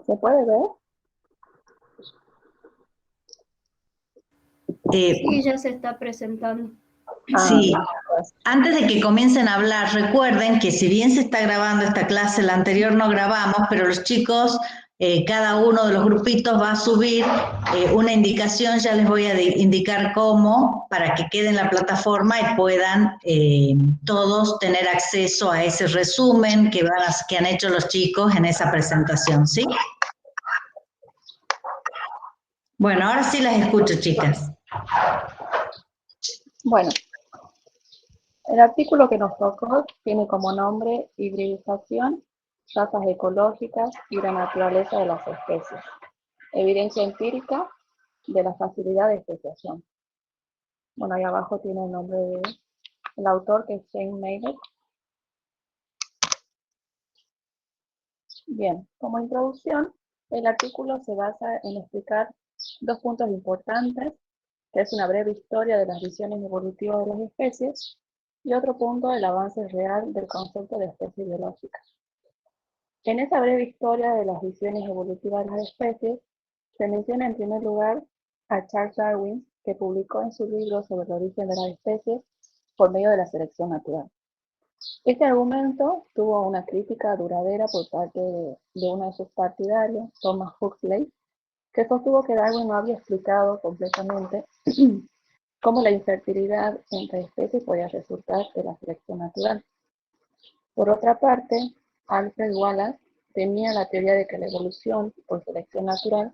¿Se puede ver? Sí, ya se está presentando. Sí, Antes de que comiencen a hablar, recuerden que si bien se está grabando esta clase, la anterior no grabamos, pero los chicos, cada uno de los grupitos va a subir una indicación, ya les voy a indicar cómo, para que quede en la plataforma y puedan todos tener acceso a ese resumen que han hecho los chicos en esa presentación, ¿sí? Bueno, ahora sí las escucho, chicas. Bueno, el artículo que nos tocó tiene como nombre Hibridización, razas ecológicas y la naturaleza de las especies. Evidencia empírica de la facilidad de especiación. Bueno, ahí abajo tiene el nombre del autor, que es Shane Maynard. Bien, como introducción, el artículo se basa en explicar dos puntos importantes, que es una breve historia de las visiones evolutivas de las especies, y otro punto, el avance real del concepto de especie biológica. En esa breve historia de las visiones evolutivas de las especies, se menciona en primer lugar a Charles Darwin, que publicó en su libro sobre el origen de las especies por medio de la selección natural. Este argumento tuvo una crítica duradera por parte de uno de sus partidarios, Thomas Huxley, que sostuvo que Darwin no había explicado completamente cómo la infertilidad entre especies podía resultar de la selección natural. Por otra parte, Alfred Wallace temía la teoría de que la evolución por selección natural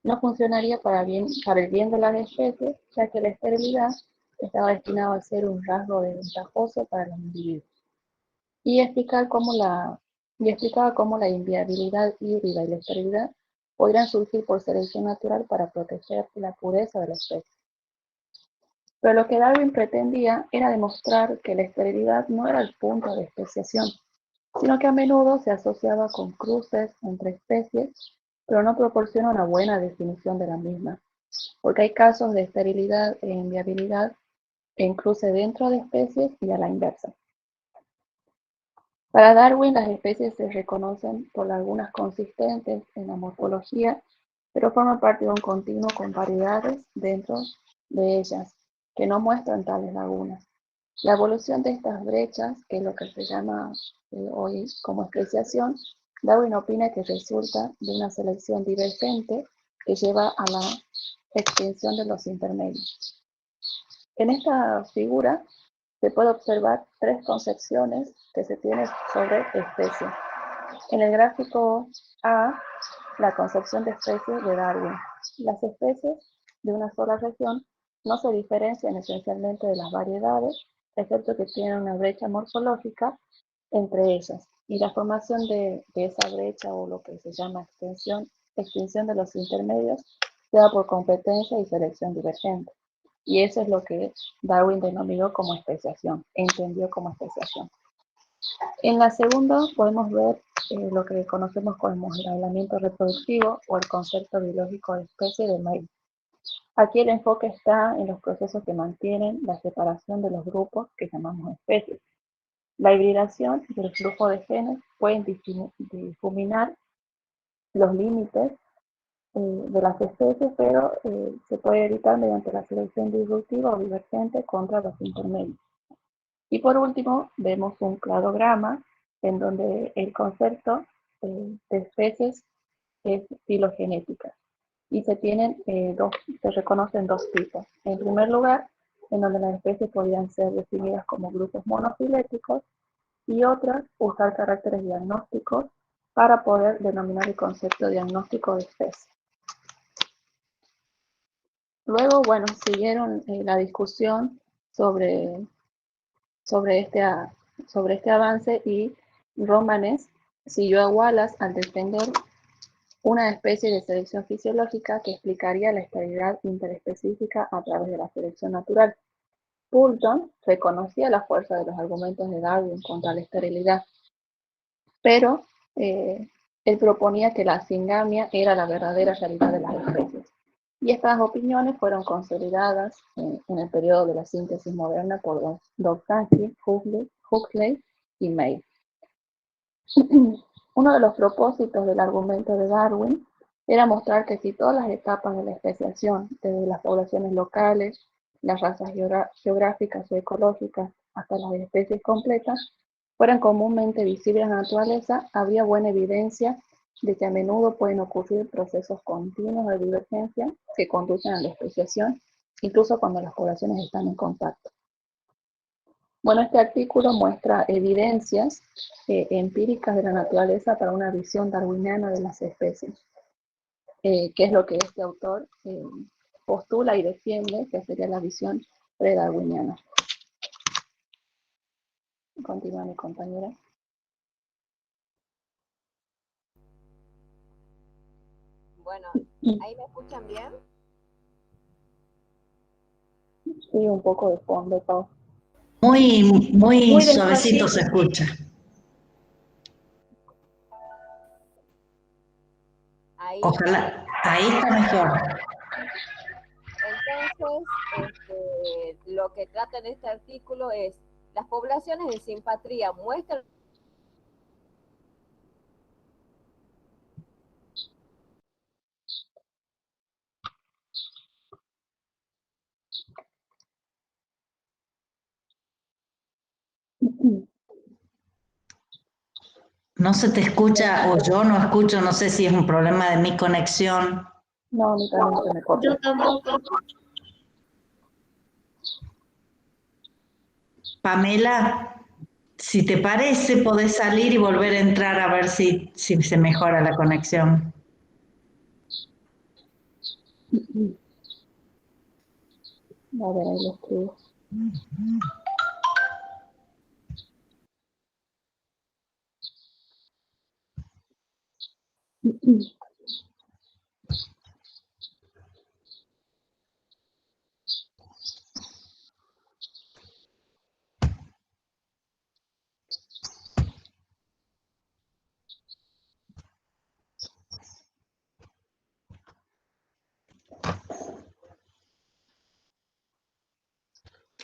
no funcionaría para el bien de las especies, ya que la esterilidad estaba destinada a ser un rasgo desventajoso para los individuos. Y explicaba cómo la inviabilidad híbrida y la esterilidad podrían surgir por selección natural para proteger la pureza de la especie. Pero lo que Darwin pretendía era demostrar que la esterilidad no era el punto de especiación, sino que a menudo se asociaba con cruces entre especies, pero no proporciona una buena definición de la misma, porque hay casos de esterilidad e inviabilidad en cruce dentro de especies y a la inversa. Para Darwin, las especies se reconocen por lagunas consistentes en la morfología, pero forman parte de un continuo con variedades dentro de ellas, que no muestran tales lagunas. La evolución de estas brechas, que es lo que se llama hoy como especiación, Darwin opina que resulta de una selección divergente que lleva a la extinción de los intermedios. En esta figura se puede observar tres concepciones que se tienen sobre especie. En el gráfico A, la concepción de especie de Darwin. Las especies de una sola región no se diferencian esencialmente de las variedades, excepto que tienen una brecha morfológica entre ellas. Y la formación de esa brecha, o lo que se llama extinción de los intermedios, se da por competencia y selección divergente. Y eso es lo que Darwin denominó como especiación, entendió como especiación. En la segunda podemos ver lo que conocemos como el aislamiento reproductivo o el concepto biológico de especie de May. Aquí el enfoque está en los procesos que mantienen la separación de los grupos que llamamos especies. La hibridación y el flujo de genes pueden difuminar los límites de las especies, pero se puede evitar mediante la selección disruptiva o divergente contra los intermedios. Y por último, vemos un cladograma en donde el concepto de especies es filogenética. Y se reconocen dos tipos. En primer lugar, en donde las especies podrían ser definidas como grupos monofiléticos, y otras usar caracteres diagnósticos para poder denominar el concepto diagnóstico de especie. Luego, bueno, siguieron la discusión sobre este avance, y Romanes siguió a Wallace al defender una especie de selección fisiológica que explicaría la esterilidad interespecífica a través de la selección natural. Fulton reconocía la fuerza de los argumentos de Darwin contra la esterilidad, pero él proponía que la singamia era la verdadera realidad de las especies. Y estas opiniones fueron consolidadas en el periodo de la síntesis moderna por Doddsky, Huxley y May. Uno de los propósitos del argumento de Darwin era mostrar que si todas las etapas de la especiación, desde las poblaciones locales, las razas geográficas o ecológicas, hasta las especies completas, fueran comúnmente visibles en la naturaleza, habría buena evidencia de que a menudo pueden ocurrir procesos continuos de divergencia que conducen a la especiación, incluso cuando las poblaciones están en contacto. Bueno, este artículo muestra evidencias empíricas de la naturaleza para una visión darwiniana de las especies, que es lo que este autor postula y defiende, que sería la visión pre-darwiniana. Continúa mi compañera. Bueno, ¿ahí me escuchan bien? Sí, un poco de fondo, Pau. Muy suavecito despacito. se escucha. Ahí. Ojalá, ahí está mejor. Entonces, lo que trata en este artículo es, las poblaciones de simpatría muestran No se te escucha, o yo no escucho, no sé si es un problema de mi conexión. No, a mí también se me corta. Yo tampoco. Pamela, si te parece, podés salir y volver a entrar a ver si se mejora la conexión. A ver, ahí lo escribo.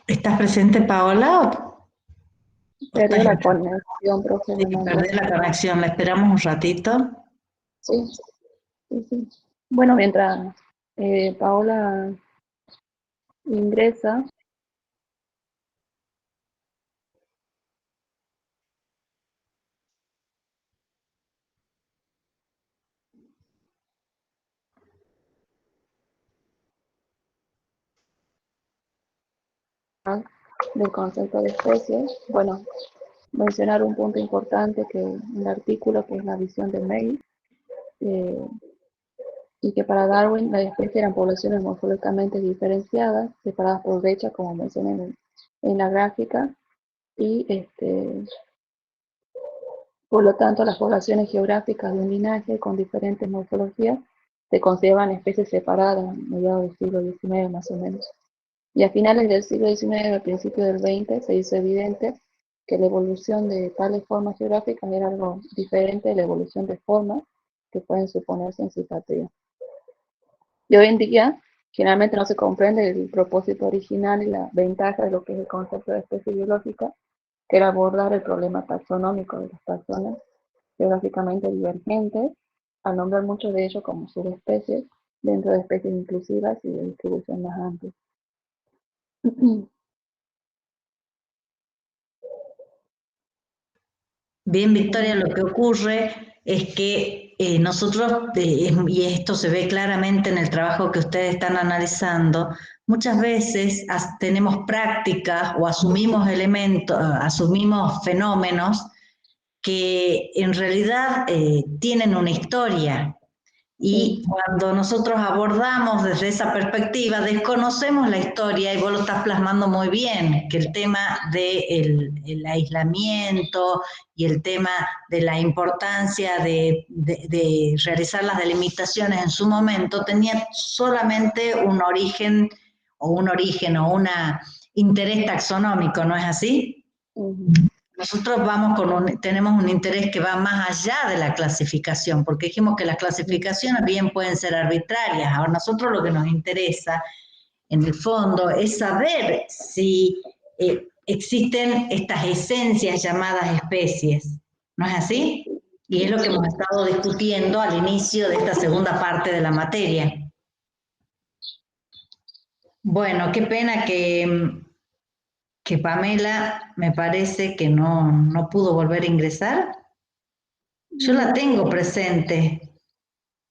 ¿Estás presente, Paola? Perdió la conexión, profe. Sí, perdí la conexión, la esperamos un ratito. Sí, sí, sí. Bueno, mientras Paola ingresa, del concepto de especies, bueno, mencionar un punto importante que en el artículo, que es la visión de May, y que para Darwin las especies eran poblaciones morfológicamente diferenciadas, separadas por brechas, como mencioné en la gráfica, y por lo tanto las poblaciones geográficas de un linaje con diferentes morfologías se consideraban especies separadas a mediados del siglo XIX más o menos. Y a finales del siglo XIX, al principio del XX, se hizo evidente que la evolución de tales formas geográficas era algo diferente de la evolución de formas que pueden suponerse en simpatía. Y hoy en día, generalmente no se comprende el propósito original y la ventaja de lo que es el concepto de especie biológica, que era abordar el problema taxonómico de las personas geográficamente divergentes, al nombrar muchos de ellos como subespecies dentro de especies inclusivas y de distribución más amplia. Bien, Victoria, lo que ocurre es que nosotros, y esto se ve claramente en el trabajo que ustedes están analizando, muchas veces tenemos prácticas o asumimos elementos, asumimos fenómenos que en realidad tienen una historia. Y cuando nosotros abordamos desde esa perspectiva, desconocemos la historia, y vos lo estás plasmando muy bien, que el tema del aislamiento y el tema de la importancia de realizar las delimitaciones en su momento tenía solamente un origen o un interés taxonómico, ¿no es así? Nosotros tenemos un interés que va más allá de la clasificación, porque dijimos que las clasificaciones bien pueden ser arbitrarias. Ahora, nosotros lo que nos interesa, en el fondo, es saber si existen estas esencias llamadas especies. ¿No es así? Y es lo que hemos estado discutiendo al inicio de esta segunda parte de la materia. Bueno, qué pena que Pamela me parece que no pudo volver a ingresar. Yo la tengo presente.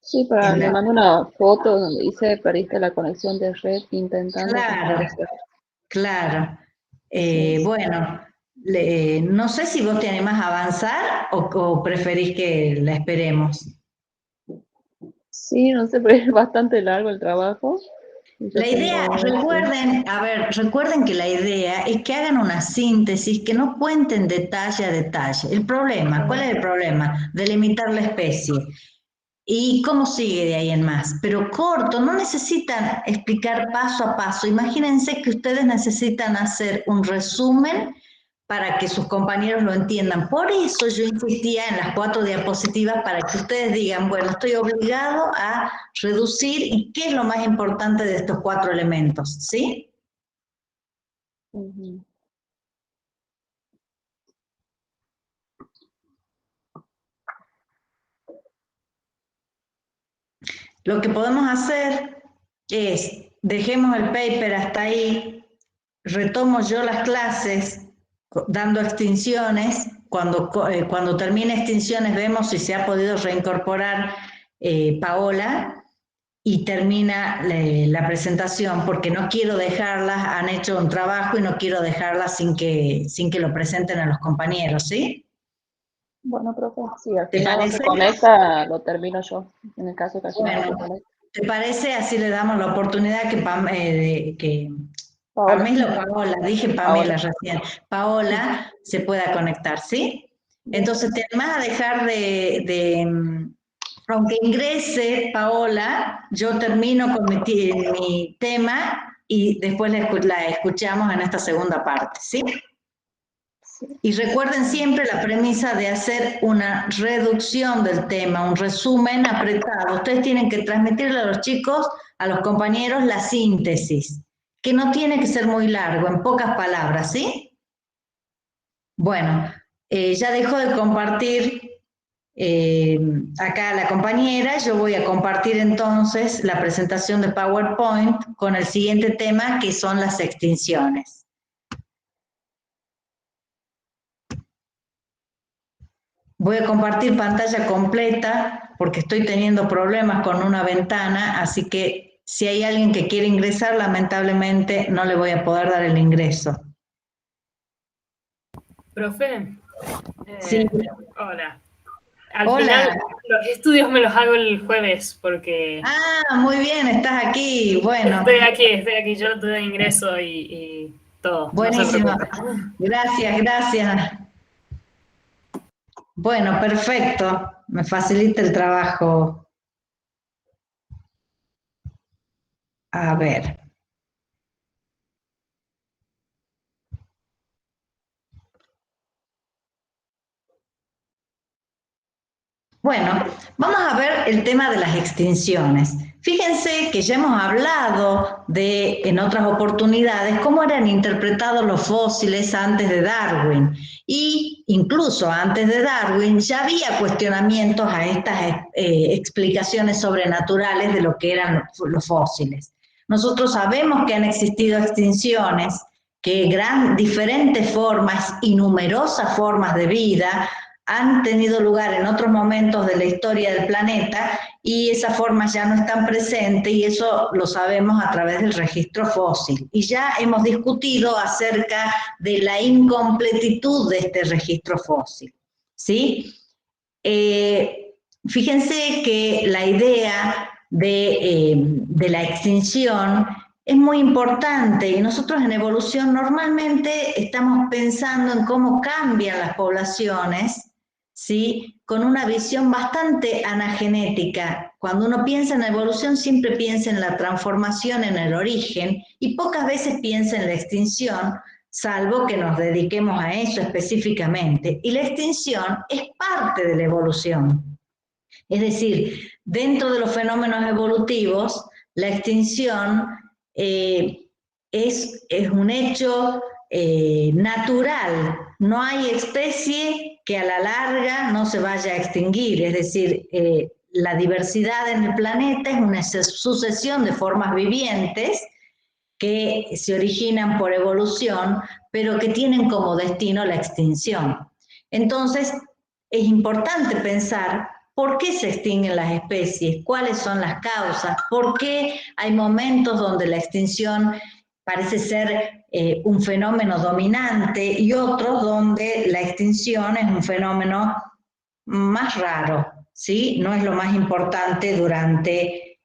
Sí, pero le mandé una foto donde dice perdiste la conexión de red intentando restablecer. Claro. Sí. Bueno, no sé si vos te animás a avanzar o preferís que la esperemos. Sí, no sé, pero es bastante largo el trabajo. La idea, recuerden que la idea es que hagan una síntesis, que no cuenten detalle a detalle. El problema, ¿cuál es el problema? Delimitar la especie. ¿Y cómo sigue de ahí en más? Pero corto, no necesitan explicar paso a paso. Imagínense que ustedes necesitan hacer un resumen para que sus compañeros lo entiendan. Por eso yo insistía en las 4 diapositivas para que ustedes digan, bueno, estoy obligado a reducir y qué es lo más importante de estos 4 elementos, ¿sí? Uh-huh. Lo que podemos hacer es, dejemos el paper hasta ahí, retomo yo las clases dando extinciones. Cuando termine extinciones vemos si se ha podido reincorporar Paola y termina la presentación, porque no quiero dejarlas, han hecho un trabajo y no quiero dejarlas sin que lo presenten a los compañeros, ¿sí? Bueno, profe, sí, al ¿Te final no parece? se conecta, lo termino yo, en el caso que al final no se conecta. ¿Te parece? Así le damos la oportunidad que Paola. Pamela o Paola, dije Pamela recién, Paola se pueda conectar, ¿sí? Entonces te vas a dejar aunque ingrese Paola, yo termino con mi tema y después la escuchamos en esta segunda parte, ¿sí? Y recuerden siempre la premisa de hacer una reducción del tema, un resumen apretado. Ustedes tienen que transmitirle a los chicos, a los compañeros, la síntesis, que no tiene que ser muy largo, en pocas palabras, ¿sí? Bueno, ya dejó de compartir acá la compañera. Yo voy a compartir entonces la presentación de PowerPoint con el siguiente tema, que son las extinciones. Voy a compartir pantalla completa porque estoy teniendo problemas con una ventana, así que si hay alguien que quiere ingresar, lamentablemente no le voy a poder dar el ingreso. Profe, Sí. Hola. Al Hola. final los estudios me los hago el jueves porque... Ah, muy bien, estás aquí, bueno. Estoy aquí, yo no tuve ingreso y todo. Buenísimo, no se preocupe. gracias. Bueno, perfecto, me facilita el trabajo. A ver. Bueno, vamos a ver el tema de las extinciones. Fíjense que ya hemos hablado en otras oportunidades cómo eran interpretados los fósiles antes de Darwin. Y incluso antes de Darwin ya había cuestionamientos a estas explicaciones sobrenaturales de lo que eran los fósiles. Nosotros sabemos que han existido extinciones, que diferentes formas y numerosas formas de vida han tenido lugar en otros momentos de la historia del planeta y esas formas ya no están presentes y eso lo sabemos a través del registro fósil. Y ya hemos discutido acerca de la incompletitud de este registro fósil, ¿sí? Fíjense que la idea de la extinción es muy importante y nosotros en evolución normalmente estamos pensando en cómo cambian las poblaciones, ¿sí? Con una visión bastante anagenética. Cuando uno piensa en la evolución siempre piensa en la transformación, en el origen, y pocas veces piensa en la extinción, salvo que nos dediquemos a eso específicamente. Y la extinción es parte de la evolución. Es decir, dentro de los fenómenos evolutivos, la extinción es un hecho natural. No hay especie que a la larga no se vaya a extinguir, es decir, la diversidad en el planeta es una sucesión de formas vivientes que se originan por evolución, pero que tienen como destino la extinción. Entonces, es importante pensar por qué se extinguen las especies, cuáles son las causas, por qué hay momentos donde la extinción parece ser un fenómeno dominante y otros donde la extinción es un fenómeno más raro, ¿sí? No es lo más importante durante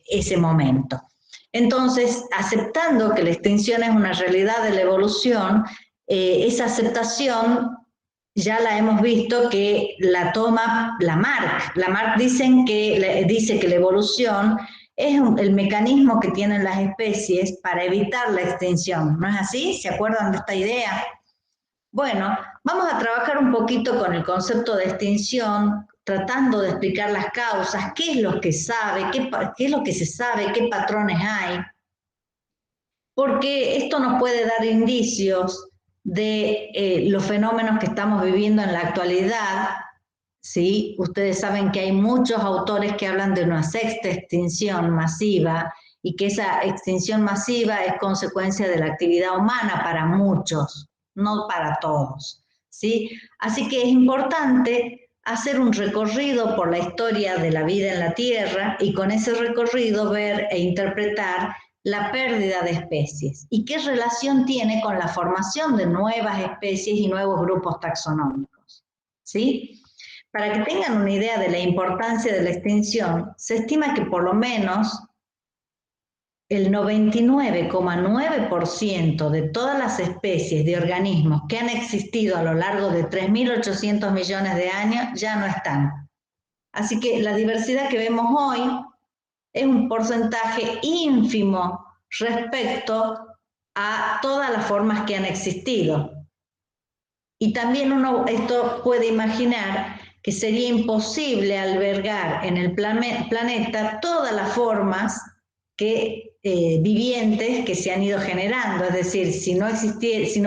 ese momento. Entonces, aceptando que la extinción es una realidad de la evolución, esa aceptación ya la hemos visto que la toma Lamarck. Lamarck dice que la evolución es el mecanismo que tienen las especies para evitar la extinción. ¿No es así? ¿Se acuerdan de esta idea? Bueno, vamos a trabajar un poquito con el concepto de extinción, tratando de explicar las causas, qué es lo que sabe, qué es lo que se sabe, qué patrones hay, porque esto nos puede dar indicios de los fenómenos que estamos viviendo en la actualidad, ¿sí? Ustedes saben que hay muchos autores que hablan de una sexta extinción masiva y que esa extinción masiva es consecuencia de la actividad humana para muchos, no para todos, ¿sí? Así que es importante hacer un recorrido por la historia de la vida en la Tierra y con ese recorrido ver e interpretar la pérdida de especies y qué relación tiene con la formación de nuevas especies y nuevos grupos taxonómicos, ¿sí? Para que tengan una idea de la importancia de la extinción, se estima que por lo menos el 99,9% de todas las especies de organismos que han existido a lo largo de 3.800 millones de años ya no están. Así que la diversidad que vemos hoy es un porcentaje ínfimo respecto a todas las formas que han existido. Y también esto puede imaginar que sería imposible albergar en el planeta todas las formas vivientes que se han ido generando. Es decir, si no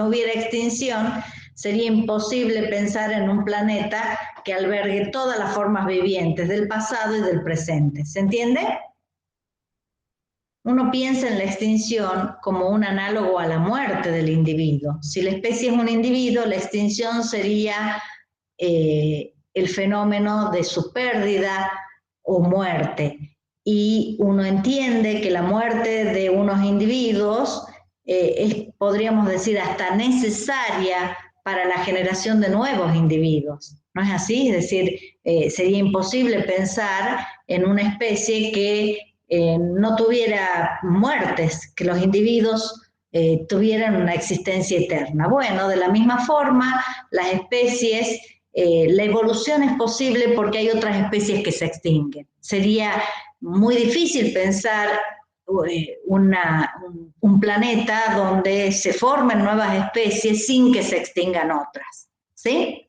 hubiera extinción, sería imposible pensar en un planeta que albergue todas las formas vivientes del pasado y del presente. ¿Se entiende? Uno piensa en la extinción como un análogo a la muerte del individuo. Si la especie es un individuo, la extinción sería el fenómeno de su pérdida o muerte. Y uno entiende que la muerte de unos individuos es, podríamos decir, hasta necesaria para la generación de nuevos individuos. ¿No es así? Es decir, sería imposible pensar en una especie que no tuviera muertes, que los individuos tuvieran una existencia eterna. Bueno, de la misma forma, las especies, la evolución es posible porque hay otras especies que se extinguen. Sería muy difícil pensar un planeta donde se formen nuevas especies sin que se extingan otras, ¿sí?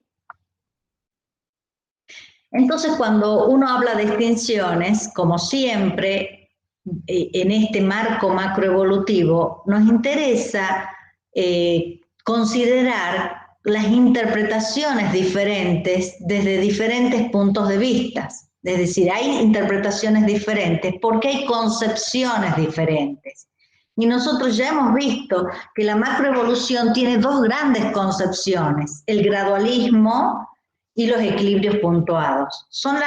Entonces, cuando uno habla de extinciones, como siempre, en este marco macroevolutivo, nos interesa considerar las interpretaciones diferentes desde diferentes puntos de vista. Es decir, hay interpretaciones diferentes porque hay concepciones diferentes. Y nosotros ya hemos visto que la macroevolución tiene dos grandes concepciones, el gradualismo y los equilibrios puntuados. Son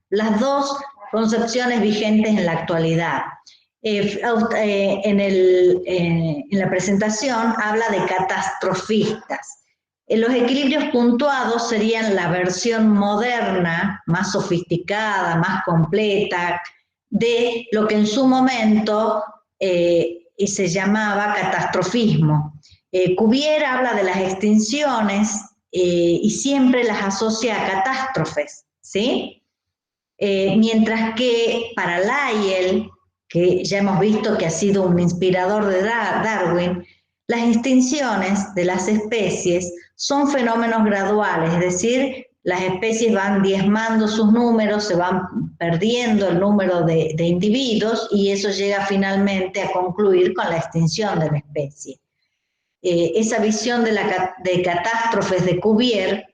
las dos concepciones vigentes en la actualidad. En la presentación habla de catastrofistas. Los equilibrios puntuados serían la versión moderna, más sofisticada, más completa, de lo que en su momento se llamaba catastrofismo. Cuvier habla de las extinciones y siempre las asocia a catástrofes, ¿sí? Mientras que para Lyell, que ya hemos visto que ha sido un inspirador de Darwin, las extinciones de las especies son fenómenos graduales, es decir, las especies van diezmando sus números, se van perdiendo el número de individuos y eso llega finalmente a concluir con la extinción de la especie. esa visión de catástrofes de Cuvier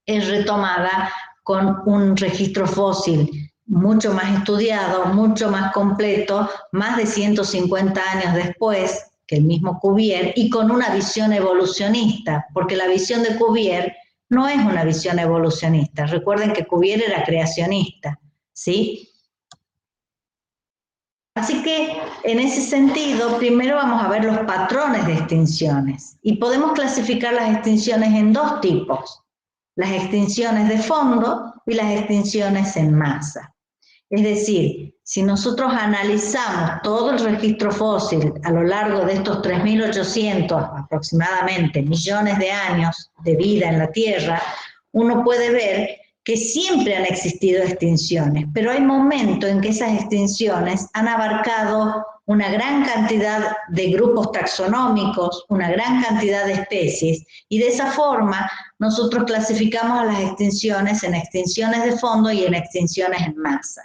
es retomada con un registro fósil mucho más estudiado, mucho más completo, más de 150 años después que el mismo Cuvier, y con una visión evolucionista, porque la visión de Cuvier no es una visión evolucionista. Recuerden que Cuvier era creacionista, ¿sí? Así que, en ese sentido, primero vamos a ver los patrones de extinciones. Y podemos clasificar las extinciones en dos tipos: las extinciones de fondo y las extinciones en masa. Es decir, si nosotros analizamos todo el registro fósil a lo largo de estos 3.800 aproximadamente millones de años de vida en la Tierra, uno puede ver que siempre han existido extinciones, pero hay momentos en que esas extinciones han abarcado una gran cantidad de grupos taxonómicos, una gran cantidad de especies, y de esa forma nosotros clasificamos a las extinciones en extinciones de fondo y en extinciones en masa.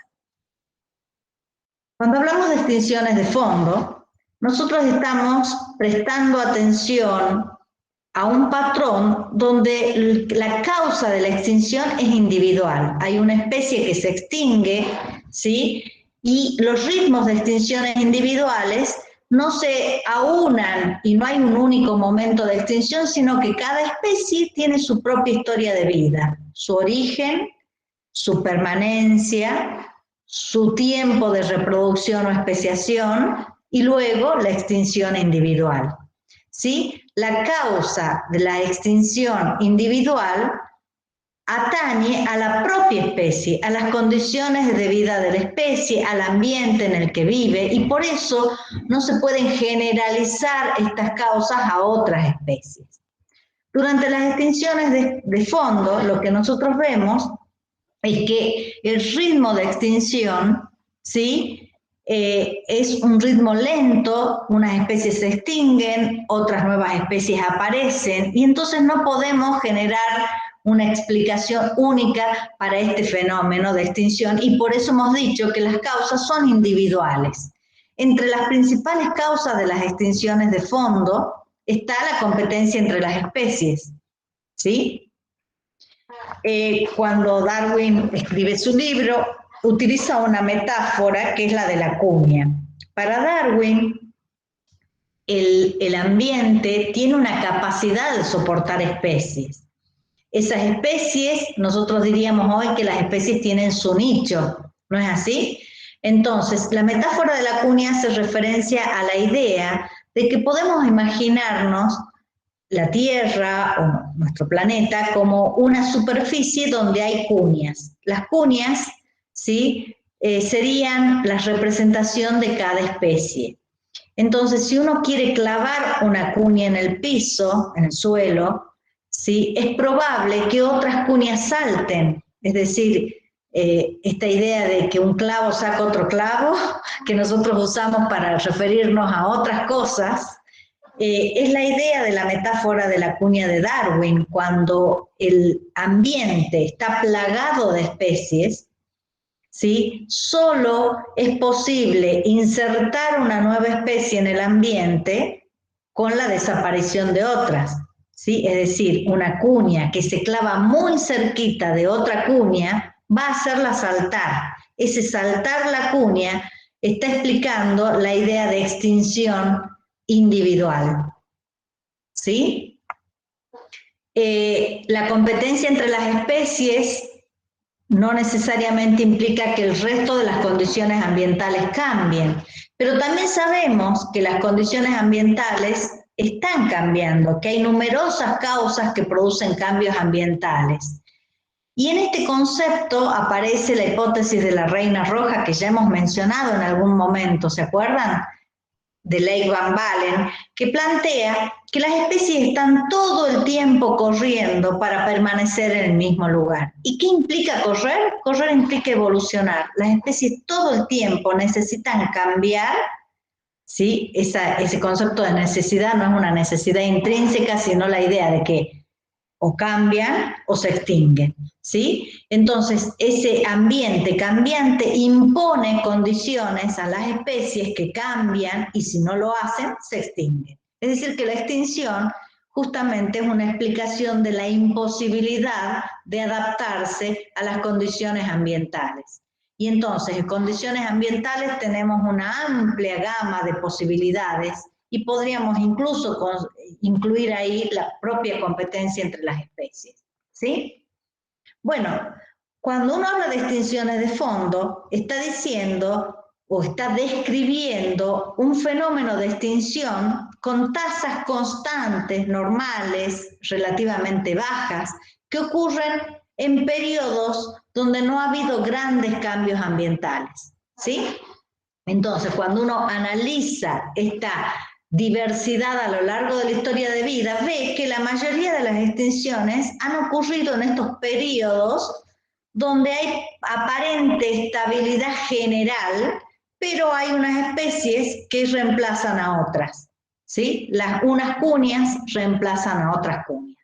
Cuando hablamos de extinciones de fondo, nosotros estamos prestando atención a un patrón donde la causa de la extinción es individual. Hay una especie que se extingue, ¿sí? Y los ritmos de extinciones individuales no se aunan y no hay un único momento de extinción, sino que cada especie tiene su propia historia de vida, su origen, su permanencia, su tiempo de reproducción o especiación, y luego la extinción individual, ¿sí? La causa de la extinción individual atañe a la propia especie, a las condiciones de vida de la especie, al ambiente en el que vive, y por eso no se pueden generalizar estas causas a otras especies. Durante las extinciones de fondo, lo que nosotros vemos es que el ritmo de extinción, ¿sí? Es un ritmo lento, unas especies se extinguen, otras nuevas especies aparecen, y entonces no podemos generar una explicación única para este fenómeno de extinción, y por eso hemos dicho que las causas son individuales. Entre las principales causas de las extinciones de fondo está la competencia entre las especies, ¿sí? Cuando Darwin escribe su libro, utiliza una metáfora que es la de la cuña. Para Darwin, el ambiente tiene una capacidad de soportar especies. Esas especies, nosotros diríamos hoy que las especies tienen su nicho, ¿no es así? Entonces, la metáfora de la cuña hace referencia a la idea de que podemos imaginarnos la Tierra o nuestro planeta como una superficie donde hay cuñas. Las cuñas, ¿sí? Serían la representación de cada especie. Entonces, si uno quiere clavar una cuña en el piso, en el suelo, ¿sí? Es probable que otras cuñas salten. Es decir, esta idea de que un clavo saca otro clavo, que nosotros usamos para referirnos a otras cosas, es la idea de la metáfora de la cuña de Darwin. Cuando el ambiente está plagado de especies, ¿sí? Solo es posible insertar una nueva especie en el ambiente con la desaparición de otras, ¿sí? Es decir, una cuña que se clava muy cerquita de otra cuña va a hacerla saltar. Ese saltar la cuña está explicando la idea de extinción individual, ¿sí? La competencia entre las especies no necesariamente implica que el resto de las condiciones ambientales cambien, pero también sabemos que las condiciones ambientales están cambiando, que hay numerosas causas que producen cambios ambientales. Y en este concepto aparece la hipótesis de la reina roja que ya hemos mencionado en algún momento, ¿se acuerdan? De Leigh Van Balen, que plantea que las especies están todo el tiempo corriendo para permanecer en el mismo lugar. ¿Y qué implica correr? Correr implica evolucionar. Las especies todo el tiempo necesitan cambiar, ¿sí? Ese concepto de necesidad no es una necesidad intrínseca, sino la idea de que o cambian o se extinguen, ¿sí? Entonces, ese ambiente cambiante impone condiciones a las especies que cambian y si no lo hacen, se extinguen. Es decir, que la extinción justamente es una explicación de la imposibilidad de adaptarse a las condiciones ambientales. Y entonces, en condiciones ambientales tenemos una amplia gama de posibilidades y podríamos incluso incluir ahí la propia competencia entre las especies, ¿sí? Bueno, cuando uno habla de extinciones de fondo, está diciendo o está describiendo un fenómeno de extinción con tasas constantes, normales, relativamente bajas, que ocurren en periodos donde no ha habido grandes cambios ambientales, ¿sí? Entonces, cuando uno analiza esta diversidad a lo largo de la historia de vida, ve que la mayoría de las extinciones han ocurrido en estos periodos donde hay aparente estabilidad general, pero hay unas especies que reemplazan a otras, ¿sí? Unas cuñas reemplazan a otras cuñas.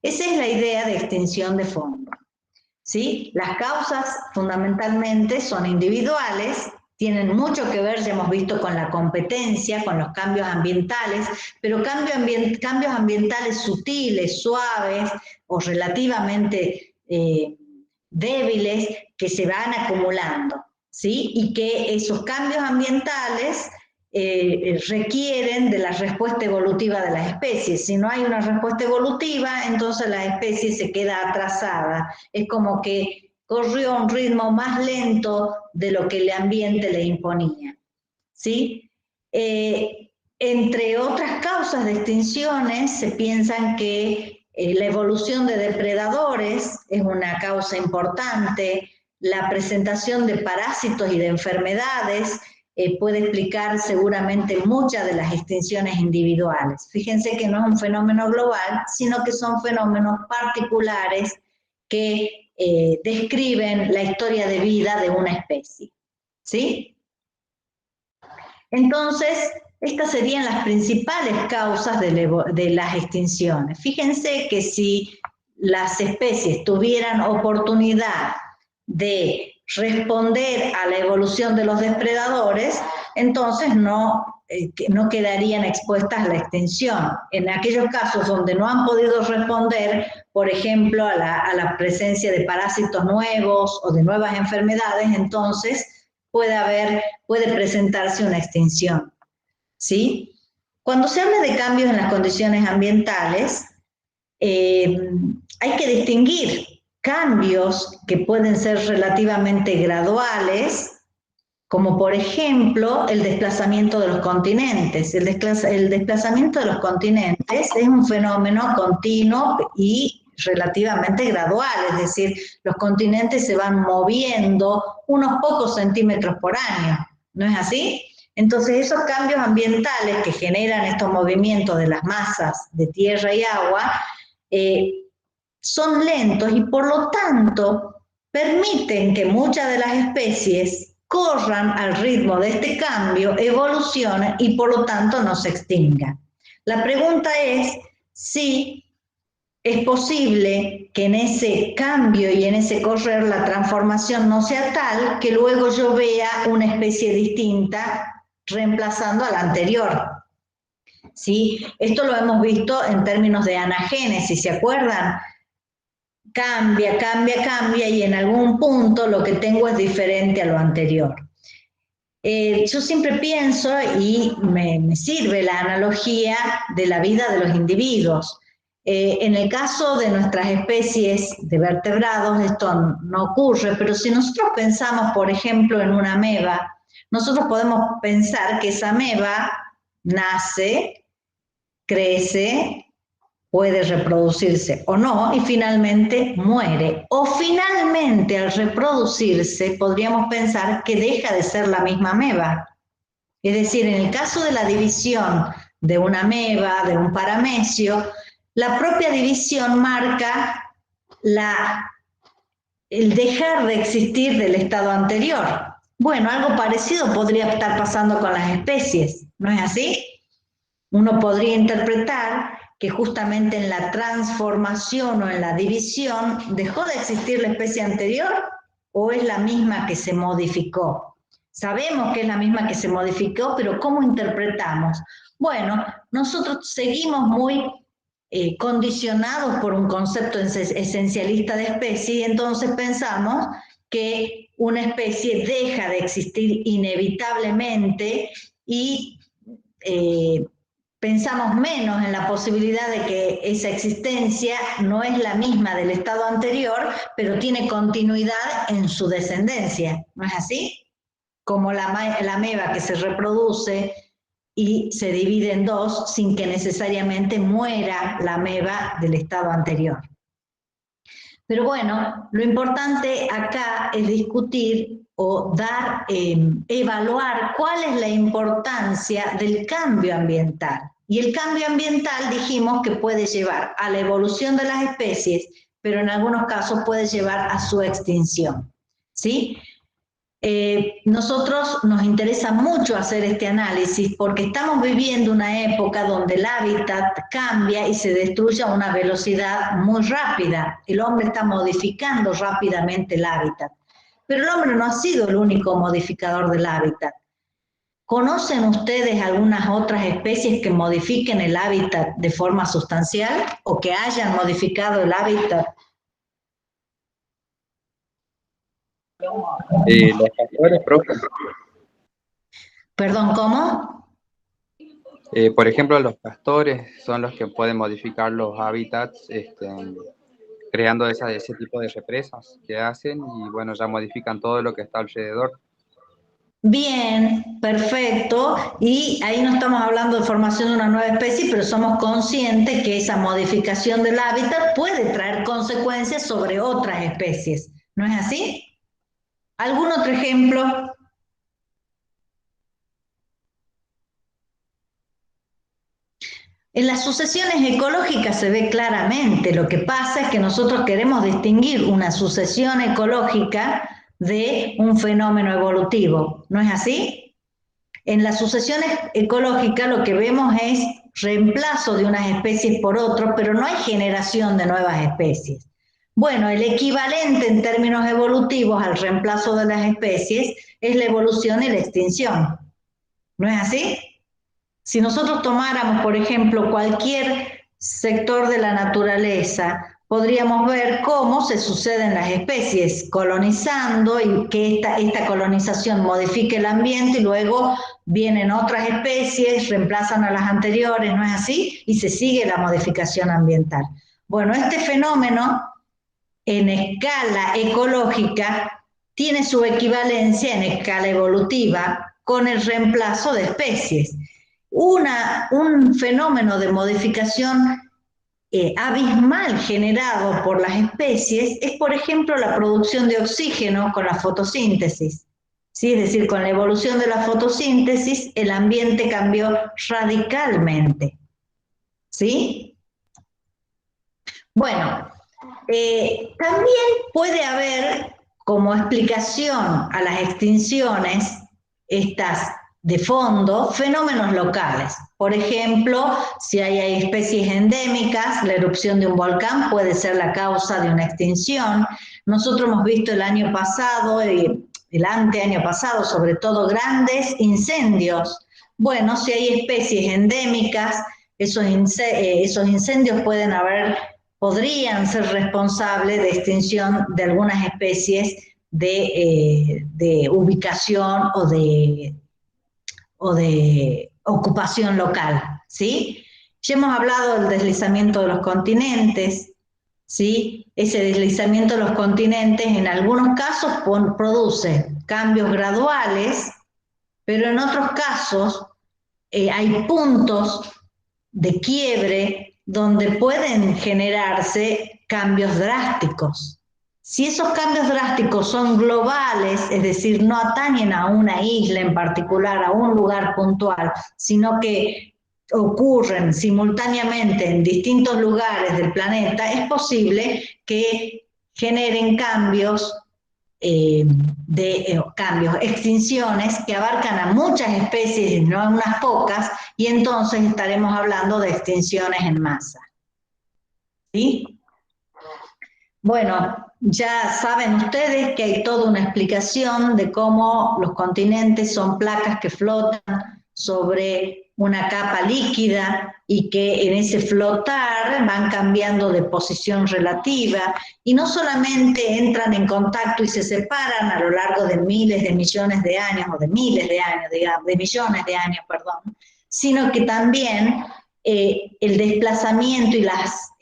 Esa es la idea de extinción de fondo, ¿sí? Las causas fundamentalmente son individuales, tienen mucho que ver, ya hemos visto, con la competencia, con los cambios ambientales, pero cambios ambientales sutiles, suaves o relativamente débiles que se van acumulando, ¿sí? Y que esos cambios ambientales requieren de la respuesta evolutiva de las especies. Si no hay una respuesta evolutiva, entonces la especie se queda atrasada. Es como que corrió a un ritmo más lento de lo que el ambiente le imponía, ¿sí? Entre otras causas de extinciones, se piensan que la evolución de depredadores es una causa importante, la presentación de parásitos y de enfermedades puede explicar seguramente muchas de las extinciones individuales. Fíjense que no es un fenómeno global, sino que son fenómenos particulares que describen la historia de vida de una especie, ¿sí? Entonces, estas serían las principales causas de las extinciones. Fíjense que si las especies tuvieran oportunidad de responder a la evolución de los depredadores, entonces no quedarían expuestas a la extinción. En aquellos casos donde no han podido responder, por ejemplo, a la presencia de parásitos nuevos o de nuevas enfermedades, entonces puede presentarse una extinción, ¿sí? Cuando se habla de cambios en las condiciones ambientales, hay que distinguir cambios que pueden ser relativamente graduales, como por ejemplo el desplazamiento de los continentes. El desplazamiento de los continentes es un fenómeno continuo y relativamente gradual, es decir, los continentes se van moviendo unos pocos centímetros por año, ¿no es así? Entonces esos cambios ambientales que generan estos movimientos de las masas de tierra y agua son lentos y por lo tanto permiten que muchas de las especies corran al ritmo de este cambio, evolucionen y por lo tanto no se extingan. La pregunta es si es posible que en ese cambio y en ese correr la transformación no sea tal que luego yo vea una especie distinta reemplazando a la anterior. ¿Sí? Esto lo hemos visto en términos de anagénesis, ¿se acuerdan? Cambia, cambia, cambia y en algún punto lo que tengo es diferente a lo anterior. Yo siempre pienso, y me sirve la analogía de la vida de los individuos. En el caso de nuestras especies de vertebrados esto no ocurre, pero si nosotros pensamos, por ejemplo, en una ameba, nosotros podemos pensar que esa ameba nace, crece, puede reproducirse o no, y finalmente muere. O finalmente, al reproducirse, podríamos pensar que deja de ser la misma ameba. Es decir, en el caso de la división de una ameba, de un paramecio, la propia división marca el dejar de existir del estado anterior. Bueno, algo parecido podría estar pasando con las especies, ¿no es así? Uno podría interpretar que justamente en la transformación o en la división dejó de existir la especie anterior o es la misma que se modificó. Sabemos que es la misma que se modificó, pero ¿cómo interpretamos? Bueno, nosotros seguimos muy condicionados por un concepto esencialista de especie y entonces pensamos que una especie deja de existir inevitablemente y pensamos menos en la posibilidad de que esa existencia no es la misma del estado anterior, pero tiene continuidad en su descendencia, ¿no es así? Como la ameba que se reproduce y se divide en dos sin que necesariamente muera la ameba del estado anterior. Pero bueno, lo importante acá es discutir o evaluar cuál es la importancia del cambio ambiental. Y el cambio ambiental dijimos que puede llevar a la evolución de las especies, pero en algunos casos puede llevar a su extinción, ¿sí? Nosotros nos interesa mucho hacer este análisis porque estamos viviendo una época donde el hábitat cambia y se destruye a una velocidad muy rápida. El hombre está modificando rápidamente el hábitat. Pero el hombre no ha sido el único modificador del hábitat. ¿Conocen ustedes algunas otras especies que modifiquen el hábitat de forma sustancial o que hayan modificado el hábitat? Los castores, profe. Perdón, ¿cómo? Por ejemplo, los castores son los que pueden modificar los hábitats, creando ese tipo de represas que hacen y bueno, ya modifican todo lo que está alrededor. Bien, perfecto. Y ahí no estamos hablando de formación de una nueva especie, pero somos conscientes que esa modificación del hábitat puede traer consecuencias sobre otras especies. ¿No es así? ¿Algún otro ejemplo? En las sucesiones ecológicas se ve claramente. Lo que pasa es que nosotros queremos distinguir una sucesión ecológica de un fenómeno evolutivo. ¿No es así? En las sucesiones ecológicas lo que vemos es reemplazo de unas especies por otras, pero no hay generación de nuevas especies. Bueno, el equivalente en términos evolutivos al reemplazo de las especies es la evolución y la extinción. ¿No es así? Si nosotros tomáramos, por ejemplo, cualquier sector de la naturaleza, podríamos ver cómo se suceden las especies, colonizando y que esta colonización modifique el ambiente y luego vienen otras especies, reemplazan a las anteriores, ¿no es así? Y se sigue la modificación ambiental. Bueno, este fenómeno en escala ecológica tiene su equivalencia en escala evolutiva con el reemplazo de especies. Un fenómeno de modificación abismal generado por las especies es, por ejemplo, la producción de oxígeno con la fotosíntesis. ¿Sí? Es decir, con la evolución de la fotosíntesis, el ambiente cambió radicalmente. ¿Sí? Bueno, también puede haber como explicación a las extinciones, estas de fondo, fenómenos locales. Por ejemplo, si hay especies endémicas, la erupción de un volcán puede ser la causa de una extinción. Nosotros hemos visto el año pasado, el anteaño pasado, sobre todo grandes incendios. Bueno, si hay especies endémicas, esos incendios podrían ser responsables de extinción de algunas especies de ubicación o de ocupación local, ¿sí? Ya hemos hablado del deslizamiento de los continentes, ¿sí? Ese deslizamiento de los continentes en algunos casos produce cambios graduales, pero en otros casos hay puntos de quiebre donde pueden generarse cambios drásticos. Si esos cambios drásticos son globales, es decir, no atañen a una isla en particular, a un lugar puntual, sino que ocurren simultáneamente en distintos lugares del planeta, es posible que generen cambios, extinciones que abarcan a muchas especies, no a unas pocas, y entonces estaremos hablando de extinciones en masa. ¿Sí? Bueno, ya saben ustedes que hay toda una explicación de cómo los continentes son placas que flotan sobre una capa líquida y que en ese flotar van cambiando de posición relativa y no solamente entran en contacto y se separan a lo largo de miles de millones de años, o de miles de años, digamos, de millones de años, perdón, sino que también el desplazamiento y las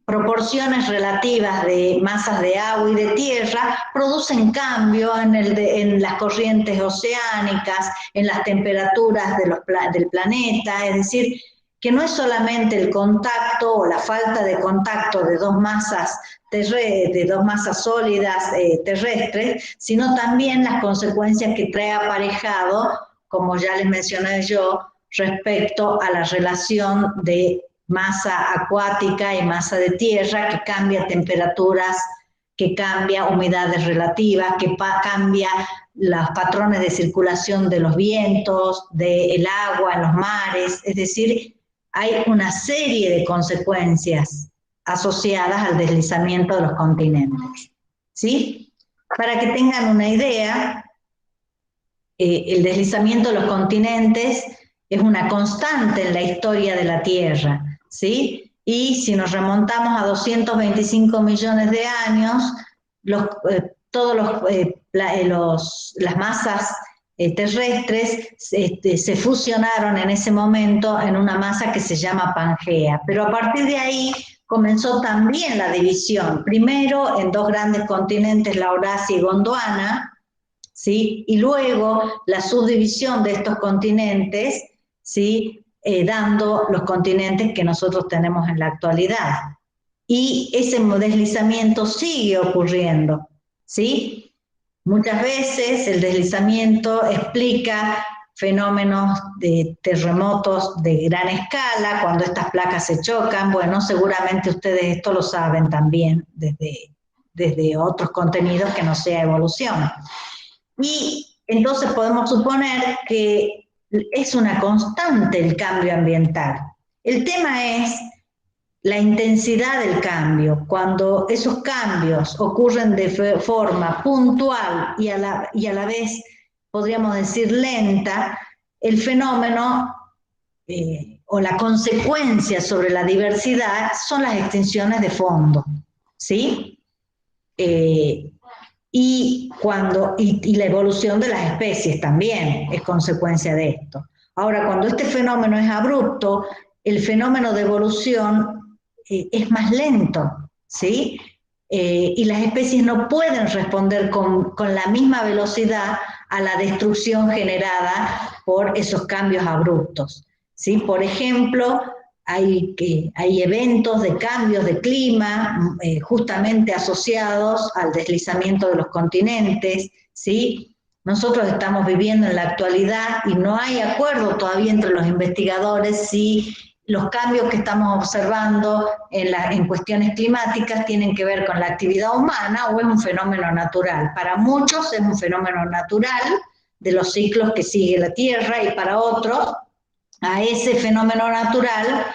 proporciones relativas de masas de agua y de tierra producen cambio en las corrientes oceánicas, en las temperaturas del planeta, es decir, que no es solamente el contacto o la falta de contacto de dos masas sólidas terrestres, sino también las consecuencias que trae aparejado, como ya les mencioné yo, respecto a la relación de masa acuática y masa de tierra, que cambia temperaturas, que cambia humedades relativas, que cambia los patrones de circulación de los vientos, del agua en los mares, es decir, hay una serie de consecuencias asociadas al deslizamiento de los continentes, ¿sí? Para que tengan una idea, el deslizamiento de los continentes es una constante en la historia de la Tierra, ¿sí? Y si nos remontamos a 225 millones de años, las masas terrestres se fusionaron en ese momento en una masa que se llama Pangea. Pero a partir de ahí comenzó también la división, primero en dos grandes continentes, la Eurasia y Gondwana, ¿sí? Y luego la subdivisión de estos continentes, ¿sí? Dando los continentes que nosotros tenemos en la actualidad. Y ese deslizamiento sigue ocurriendo, ¿sí? Muchas veces el deslizamiento explica fenómenos de terremotos de gran escala, cuando estas placas se chocan. Bueno, seguramente ustedes esto lo saben también desde otros contenidos que no sea evolución. Y entonces podemos suponer que es una constante el cambio ambiental. El tema es la intensidad del cambio. Cuando esos cambios ocurren de forma puntual y a la vez, podríamos decir, lenta, el fenómeno o la consecuencia sobre la diversidad son las extinciones de fondo, ¿sí? Y la evolución de las especies también es consecuencia de esto. Ahora, cuando este fenómeno es abrupto, el fenómeno de evolución es más lento, ¿sí? Y las especies no pueden responder con la misma velocidad a la destrucción generada por esos cambios abruptos, ¿sí? Por ejemplo, hay eventos de cambios de clima justamente asociados al deslizamiento de los continentes, ¿sí? Nosotros estamos viviendo en la actualidad y no hay acuerdo todavía entre los investigadores si los cambios que estamos observando en cuestiones climáticas tienen que ver con la actividad humana o es un fenómeno natural. Para muchos es un fenómeno natural de los ciclos que sigue la Tierra y para otros a ese fenómeno natural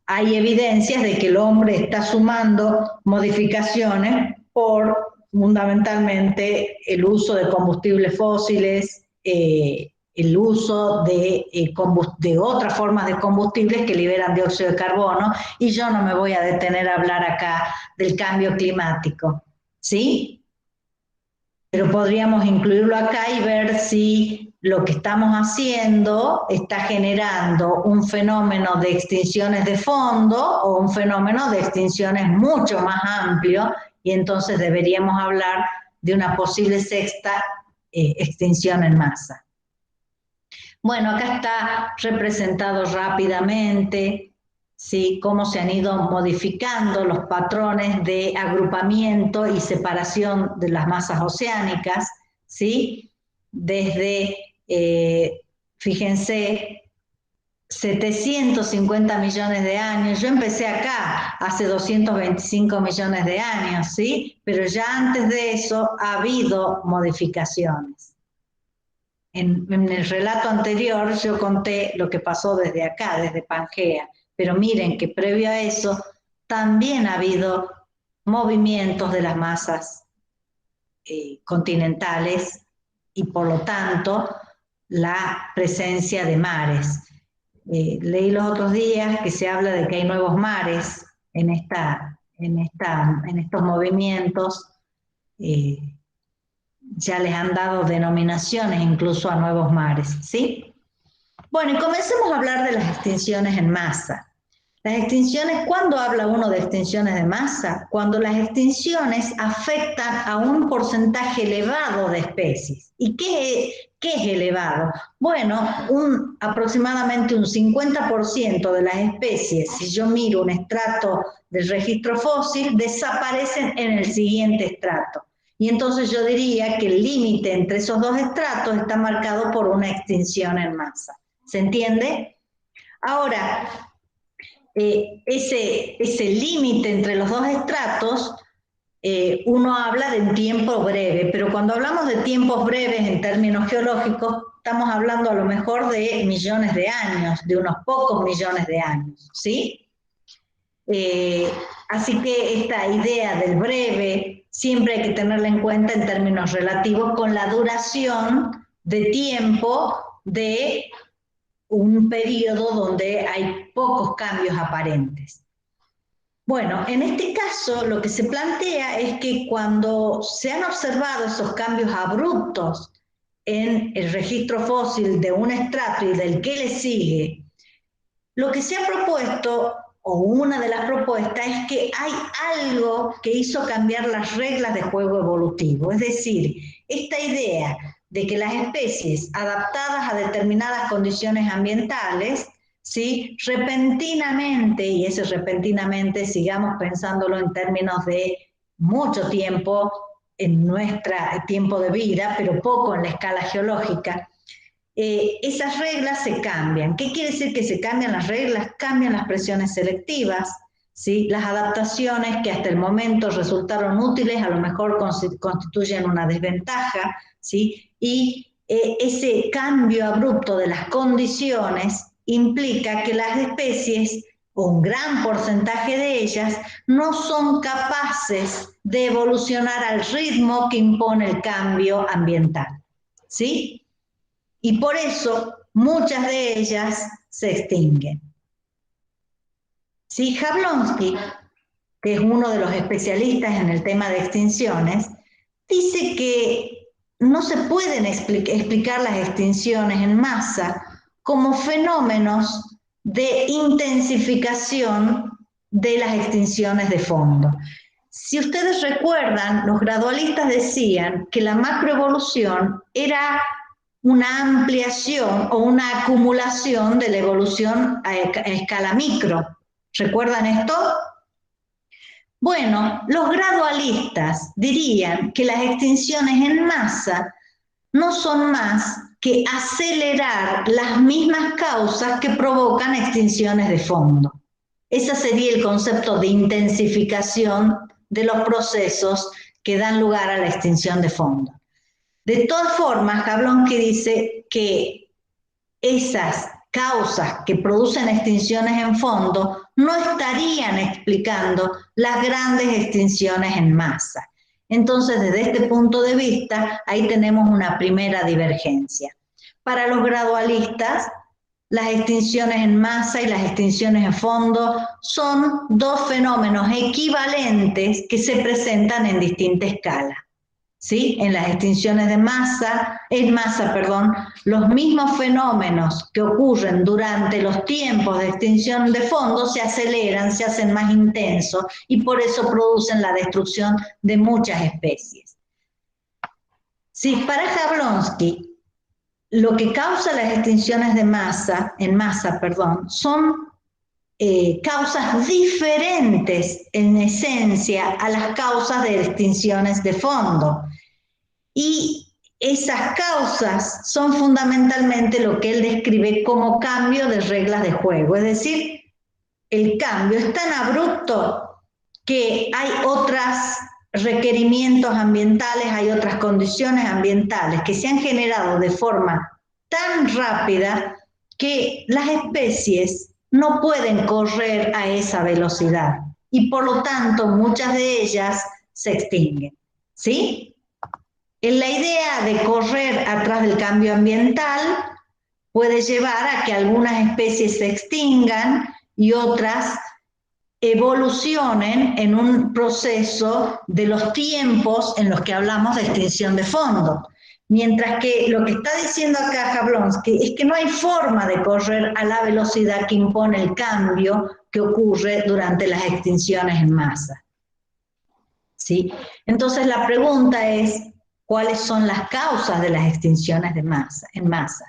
hay evidencias de que el hombre está sumando modificaciones por fundamentalmente el uso de combustibles fósiles, el uso de otras formas de combustibles que liberan dióxido de carbono, y yo no me voy a detener a hablar acá del cambio climático, ¿sí? Pero podríamos incluirlo acá y ver si lo que estamos haciendo está generando un fenómeno de extinciones de fondo o un fenómeno de extinciones mucho más amplio, y entonces deberíamos hablar de una posible sexta extinción en masa. Bueno, acá está representado rápidamente, ¿sí? Cómo se han ido modificando los patrones de agrupamiento y separación de las masas oceánicas, ¿sí? Desde, fíjense, 750 millones de años. Yo empecé acá hace 225 millones de años, ¿sí? Pero ya antes de eso ha habido modificaciones. En el relato anterior yo conté lo que pasó desde acá, desde Pangea, pero miren que previo a eso también ha habido movimientos de las masas continentales y por lo tanto la presencia de mares. Leí los otros días que se habla de que hay nuevos mares en estos movimientos. Ya les han dado denominaciones incluso a nuevos mares, ¿sí? Bueno, y comencemos a hablar de las extinciones en masa. Las extinciones, ¿cuándo habla uno de extinciones de masa? Cuando las extinciones afectan a un porcentaje elevado de especies. ¿Y qué es elevado? Bueno, aproximadamente un 50% de las especies, si yo miro un estrato del registro fósil, desaparecen en el siguiente estrato. Y entonces yo diría que el límite entre esos dos estratos está marcado por una extinción en masa. ¿Se entiende? Ahora, ese límite entre los dos estratos, uno habla de un tiempo breve, pero cuando hablamos de tiempos breves en términos geológicos, estamos hablando a lo mejor de millones de años, de unos pocos millones de años, ¿sí? Así que esta idea del breve siempre hay que tenerla en cuenta en términos relativos con la duración de tiempo de un periodo donde hay pocos cambios aparentes. Bueno, en este caso lo que se plantea es que cuando se han observado esos cambios abruptos en el registro fósil de un estrato y del que le sigue, lo que se ha propuesto, o una de las propuestas, es que hay algo que hizo cambiar las reglas de juego evolutivo. Es decir, esta idea de que las especies adaptadas a determinadas condiciones ambientales, ¿sí?, repentinamente, y ese repentinamente sigamos pensándolo en términos de mucho tiempo en nuestro tiempo de vida, pero poco en la escala geológica, esas reglas se cambian. ¿Qué quiere decir que se cambian las reglas? Cambian las presiones selectivas, ¿sí? Las adaptaciones que hasta el momento resultaron útiles a lo mejor constituyen una desventaja, ¿sí? Y ese cambio abrupto de las condiciones implica que las especies, un gran porcentaje de ellas, no son capaces de evolucionar al ritmo que impone el cambio ambiental, ¿sí? Y por eso muchas de ellas se extinguen. Sí, Jablonski, que es uno de los especialistas en el tema de extinciones, dice que no se pueden explicar las extinciones en masa como fenómenos de intensificación de las extinciones de fondo. Si ustedes recuerdan, los gradualistas decían que la macroevolución era una ampliación o una acumulación de la evolución a escala micro. ¿Recuerdan esto? Bueno, los gradualistas dirían que las extinciones en masa no son más que acelerar las mismas causas que provocan extinciones de fondo. Ese sería el concepto de intensificación de los procesos que dan lugar a la extinción de fondo. De todas formas, Jablonski dice que esas causas que producen extinciones en fondo no estarían explicando las grandes extinciones en masa. Entonces, desde este punto de vista, ahí tenemos una primera divergencia. Para los gradualistas, las extinciones en masa y las extinciones en fondo son dos fenómenos equivalentes que se presentan en distinta escala. ¿Sí? En las extinciones en masa, los mismos fenómenos que ocurren durante los tiempos de extinción de fondo se aceleran, se hacen más intensos y por eso producen la destrucción de muchas especies. Sí, para Jablonski, lo que causa las extinciones de masa, son causas diferentes en esencia a las causas de extinciones de fondo. Y esas causas son fundamentalmente lo que él describe como cambio de reglas de juego. Es decir, el cambio es tan abrupto que hay otros requerimientos ambientales, hay otras condiciones ambientales que se han generado de forma tan rápida que las especies no pueden correr a esa velocidad. y por lo tanto muchas de ellas se extinguen, ¿sí? En la idea de correr atrás del cambio ambiental puede llevar a que algunas especies se extingan y otras evolucionen en un proceso de los tiempos en los que hablamos de extinción de fondo. Mientras que lo que está diciendo acá Jablonski es que no hay forma de correr a la velocidad que impone el cambio que ocurre durante las extinciones en masa. ¿Sí? Entonces la pregunta es, ¿cuáles son las causas de las extinciones de masa, en masa?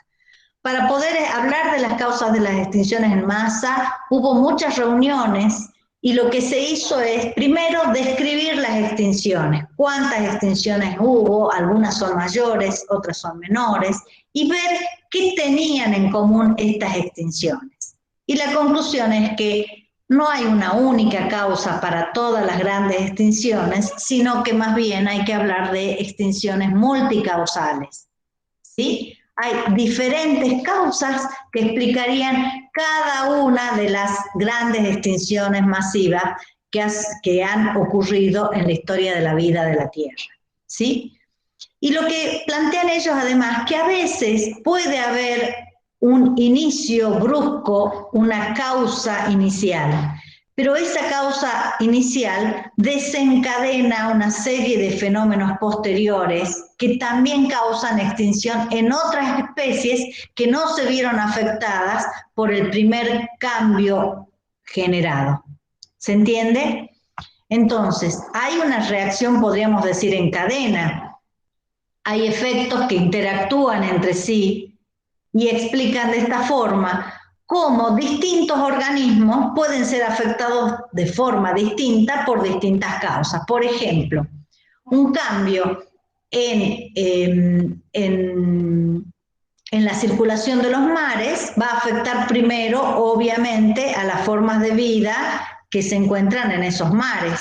Para poder hablar de las causas de las extinciones en masa, hubo muchas reuniones y lo que se hizo es, primero, describir las extinciones, cuántas extinciones hubo, algunas son mayores, otras son menores, y ver qué tenían en común estas extinciones. Y la conclusión es que no hay una única causa para todas las grandes extinciones, sino que más bien hay que hablar de extinciones multicausales, ¿sí? Hay diferentes causas que explicarían cada una de las grandes extinciones masivas que han ocurrido en la historia de la vida de la Tierra, ¿sí? Y lo que plantean ellos además, que a veces puede haber un inicio brusco, una causa inicial, pero esa causa inicial desencadena una serie de fenómenos posteriores que también causan extinción en otras especies que no se vieron afectadas por el primer cambio generado. ¿Se entiende? Entonces, hay una reacción, podríamos decir, en cadena. Hay efectos que interactúan entre sí y explican de esta forma cómo distintos organismos pueden ser afectados de forma distinta por distintas causas. Por ejemplo, un cambio en la circulación de los mares va a afectar primero, obviamente, a las formas de vida que se encuentran en esos mares.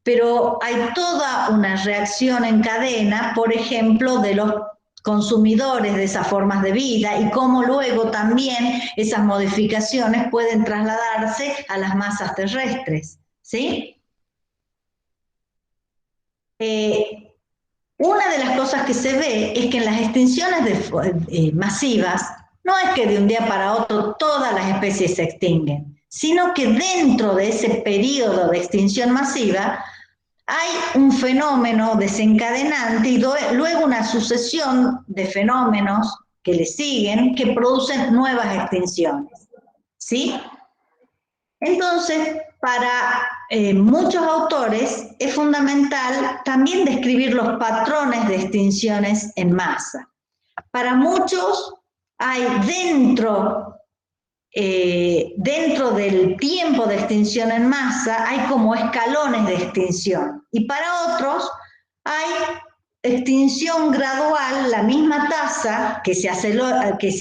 Pero hay toda una reacción en cadena, por ejemplo, de los consumidores de esas formas de vida y cómo luego también esas modificaciones pueden trasladarse a las masas terrestres, ¿sí? Una de las cosas que se ve es que en las extinciones masivas no es que de un día para otro todas las especies se extinguen, sino que dentro de ese periodo de extinción masiva hay un fenómeno desencadenante y luego una sucesión de fenómenos que le siguen que producen nuevas extinciones, ¿sí? Entonces, para muchos autores es fundamental también describir los patrones de extinciones en masa. Para muchos hay dentro del tiempo de extinción en masa hay como escalones de extinción y para otros hay extinción gradual, la misma tasa que se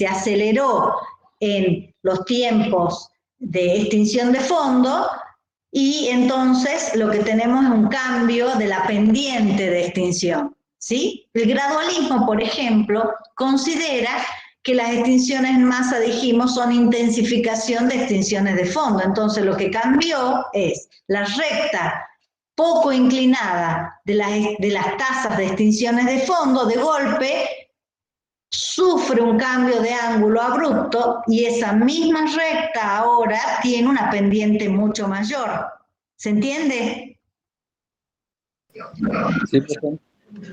aceleró en los tiempos de extinción de fondo y entonces lo que tenemos es un cambio de la pendiente de extinción, ¿sí? El gradualismo, por ejemplo, considera que las extinciones en masa, dijimos, son intensificación de extinciones de fondo. Entonces lo que cambió es la recta poco inclinada de las tasas de extinciones de fondo, de golpe, sufre un cambio de ángulo abrupto y esa misma recta ahora tiene una pendiente mucho mayor. ¿Se entiende? Sí, perfecto.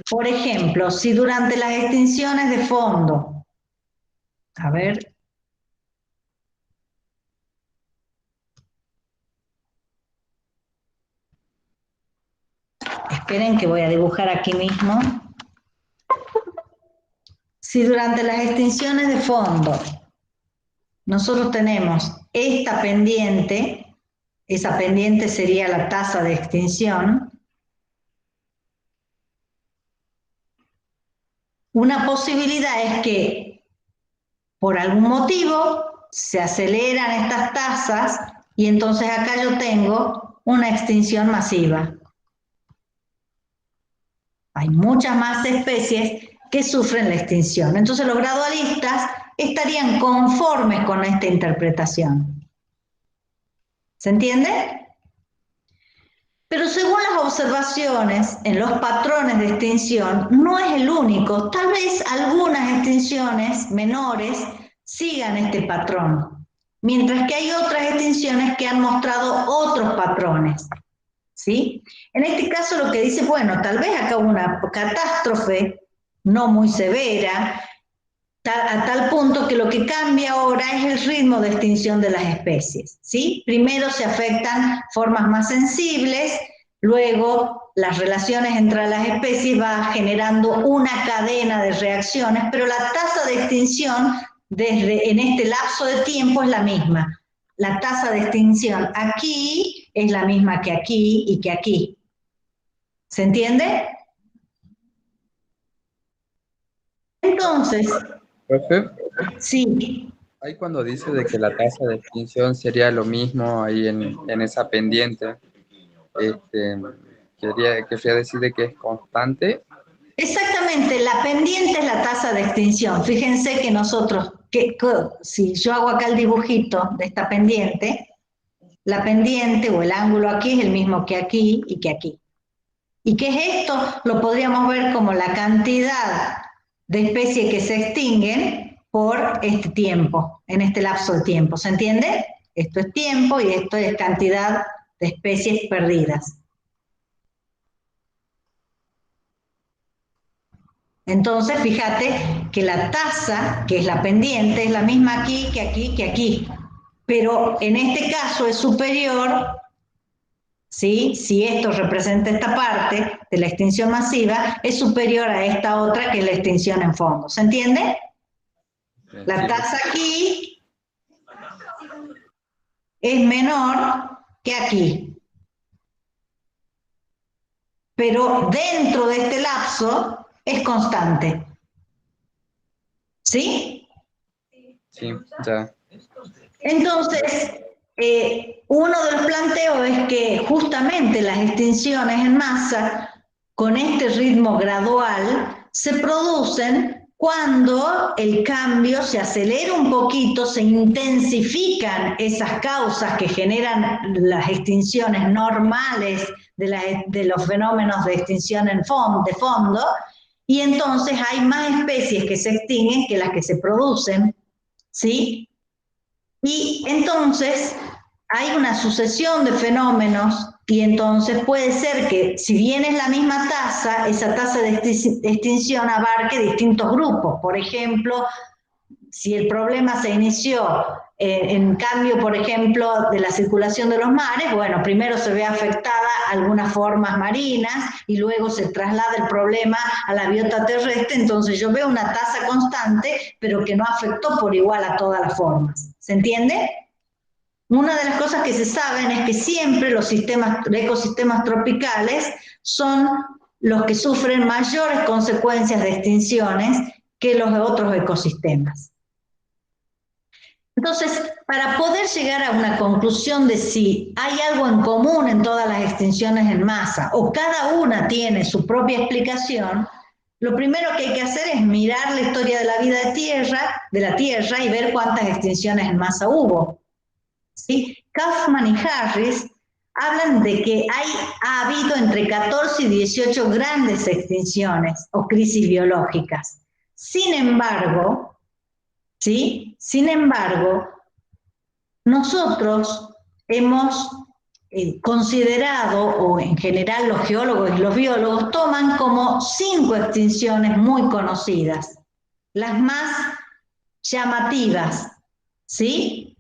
Por ejemplo, si durante las extinciones de fondo, a ver, esperen que voy a dibujar aquí mismo. Si durante las extinciones de fondo nosotros tenemos esta pendiente, esa pendiente sería la tasa de extinción, una posibilidad es que por algún motivo se aceleran estas tasas y entonces acá yo tengo una extinción masiva. Hay muchas más especies que sufren la extinción. Entonces los gradualistas estarían conformes con esta interpretación. ¿Se entiende? Pero según las observaciones en los patrones de extinción, no es el único. Tal vez algunas extinciones menores sigan este patrón, mientras que hay otras extinciones que han mostrado otros patrones, ¿sí? En este caso lo que dice, bueno, tal vez acá hubo una catástrofe no muy severa, a tal punto que lo que cambia ahora es el ritmo de extinción de las especies, ¿sí? Primero se afectan formas más sensibles, luego las relaciones entre las especies va generando una cadena de reacciones, pero la tasa de extinción en este lapso de tiempo es la misma. La tasa de extinción aquí es la misma que aquí y que aquí. ¿Se entiende? Entonces, Profe, sí. ahí cuando dice de que la tasa de extinción sería lo mismo ahí en esa pendiente, querría decir de que es constante. Exactamente, la pendiente es la tasa de extinción. Fíjense que nosotros, si yo hago acá el dibujito de esta pendiente, la pendiente o el ángulo aquí es el mismo que aquí y que aquí. ¿Y qué es esto? Lo podríamos ver como la cantidad de especies que se extinguen por este tiempo, en este lapso de tiempo. ¿Se entiende? Esto es tiempo y esto es cantidad de especies perdidas. Entonces, fíjate que la tasa, que es la pendiente, es la misma aquí, que aquí, que aquí. Pero en este caso es superior, ¿sí? Si esto representa esta parte de la extinción masiva, es superior a esta otra que es la extinción en fondo. ¿Se entiende? La tasa aquí es menor que aquí. Pero dentro de este lapso es constante. ¿Sí? Sí, ya. Entonces, uno de los planteos es que justamente las extinciones en masa, con este ritmo gradual, se producen cuando el cambio se acelera un poquito, se intensifican esas causas que generan las extinciones normales de los fenómenos de extinción de fondo, y entonces hay más especies que se extinguen que las que se producen, ¿sí? Y entonces hay una sucesión de fenómenos y entonces puede ser que si bien es la misma tasa, esa tasa de extinción abarque distintos grupos. Por ejemplo, si el problema se inició en cambio, por ejemplo, de la circulación de los mares, bueno, primero se ve afectada algunas formas marinas y luego se traslada el problema a la biota terrestre, entonces yo veo una tasa constante, pero que no afectó por igual a todas las formas. ¿Se entiende? Una de las cosas que se saben es que siempre los ecosistemas tropicales son los que sufren mayores consecuencias de extinciones que los otros ecosistemas. Entonces, para poder llegar a una conclusión de si hay algo en común en todas las extinciones en masa o cada una tiene su propia explicación, lo primero que hay que hacer es mirar la historia de la vida de la Tierra y ver cuántas extinciones en masa hubo. ¿Sí? Kaufman y Harris hablan de que ha habido entre 14 y 18 grandes extinciones o crisis biológicas. Sin embargo, ¿sí? Sin embargo, nosotros hemos considerado, o en general los geólogos y los biólogos, toman como 5 extinciones muy conocidas, las más llamativas, ¿sí?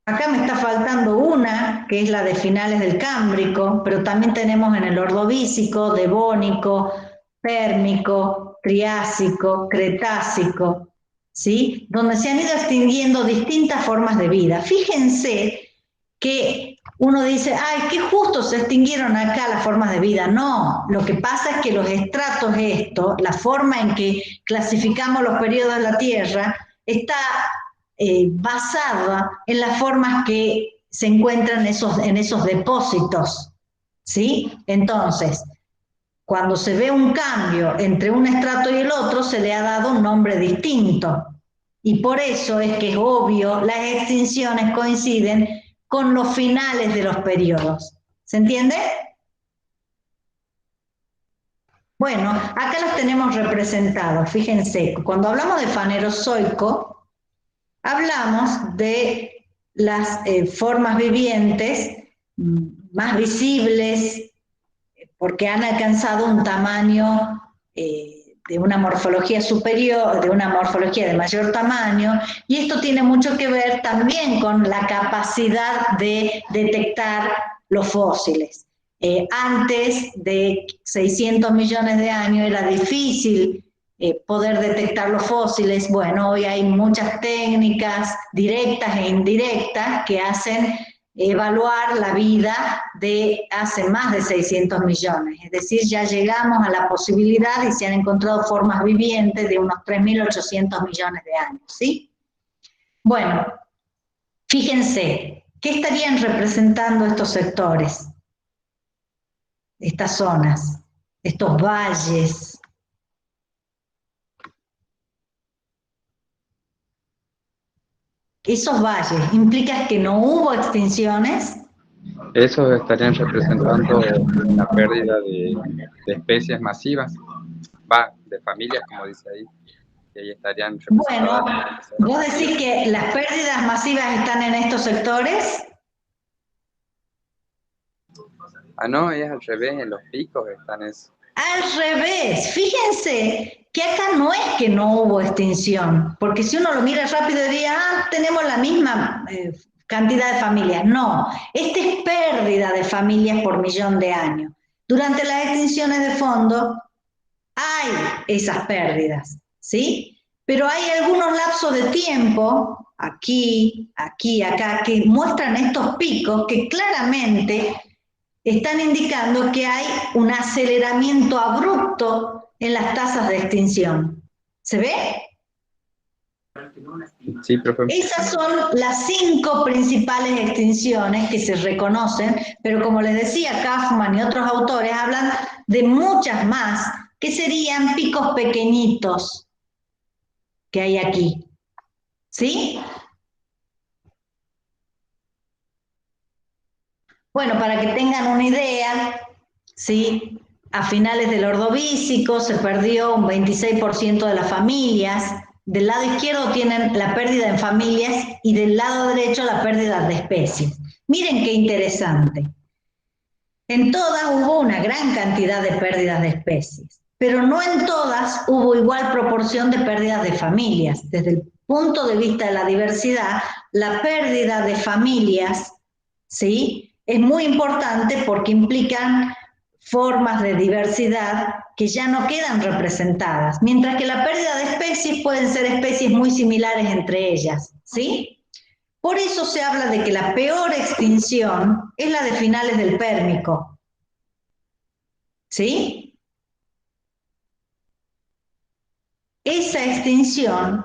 Acá me está faltando una, que es la de finales del Cámbrico, pero también tenemos en el Ordovícico, Devónico, Pérmico, Triásico, Cretácico, ¿sí? Donde se han ido extinguiendo distintas formas de vida. Fíjense que uno dice, ay, qué justo se extinguieron acá las formas de vida. No, lo que pasa es que los estratos la forma en que clasificamos los periodos de la Tierra, está basada en las formas que se encuentran en esos depósitos, ¿sí? Entonces, cuando se ve un cambio entre un estrato y el otro, se le ha dado un nombre distinto, Y por eso es que es obvio, las extinciones coinciden con los finales de los periodos. ¿Se entiende? Bueno, acá los tenemos representados. Fíjense, cuando hablamos de Fanerozoico, hablamos de las formas vivientes más visibles, porque han alcanzado un tamaño de una morfología superior, de una morfología de mayor tamaño, y esto tiene mucho que ver también con la capacidad de detectar los fósiles. Antes de 600 millones de años era difícil poder detectar los fósiles. Bueno, hoy hay muchas técnicas directas e indirectas que hacen evaluar la vida de hace más de 600 millones. Es decir, ya llegamos a la posibilidad y se han encontrado formas vivientes de unos 3.800 millones de años, ¿sí? Bueno, fíjense, ¿qué estarían representando estos sectores? Estas zonas, estos valles. Esos valles, ¿implica que no hubo extinciones? Esos estarían representando una pérdida de especies masivas, de familias, como dice ahí, que ahí estarían representadas. Bueno, ¿vos decís que las pérdidas masivas están en estos sectores? Ah, no, es al revés, en los picos están eso. Al revés, fíjense que acá no es que no hubo extinción, porque si uno lo mira rápido diría, tenemos la misma cantidad de familias. No, esta es pérdida de familias por millón de años. Durante las extinciones de fondo hay esas pérdidas, ¿sí? Pero hay algunos lapsos de tiempo, aquí, acá, que muestran estos picos que claramente están indicando que hay un aceleramiento abrupto en las tasas de extinción. ¿Se ve? Sí, profe. Esas son las 5 principales extinciones que se reconocen, pero como les decía, Kaufman y otros autores hablan de muchas más, que serían picos pequeñitos que hay aquí. ¿Sí? Bueno, para que tengan una idea, ¿sí? A finales del Ordovícico se perdió un 26% de las familias. Del lado izquierdo tienen la pérdida en familias y del lado derecho la pérdida de especies. Miren qué interesante. En todas hubo una gran cantidad de pérdidas de especies, pero no en todas hubo igual proporción de pérdidas de familias. Desde el punto de vista de la diversidad, la pérdida de familias, ¿sí?, es muy importante porque implican formas de diversidad que ya no quedan representadas, mientras que la pérdida de especies pueden ser especies muy similares entre ellas, ¿sí? Por eso se habla de que la peor extinción es la de finales del Pérmico, ¿sí? Esa extinción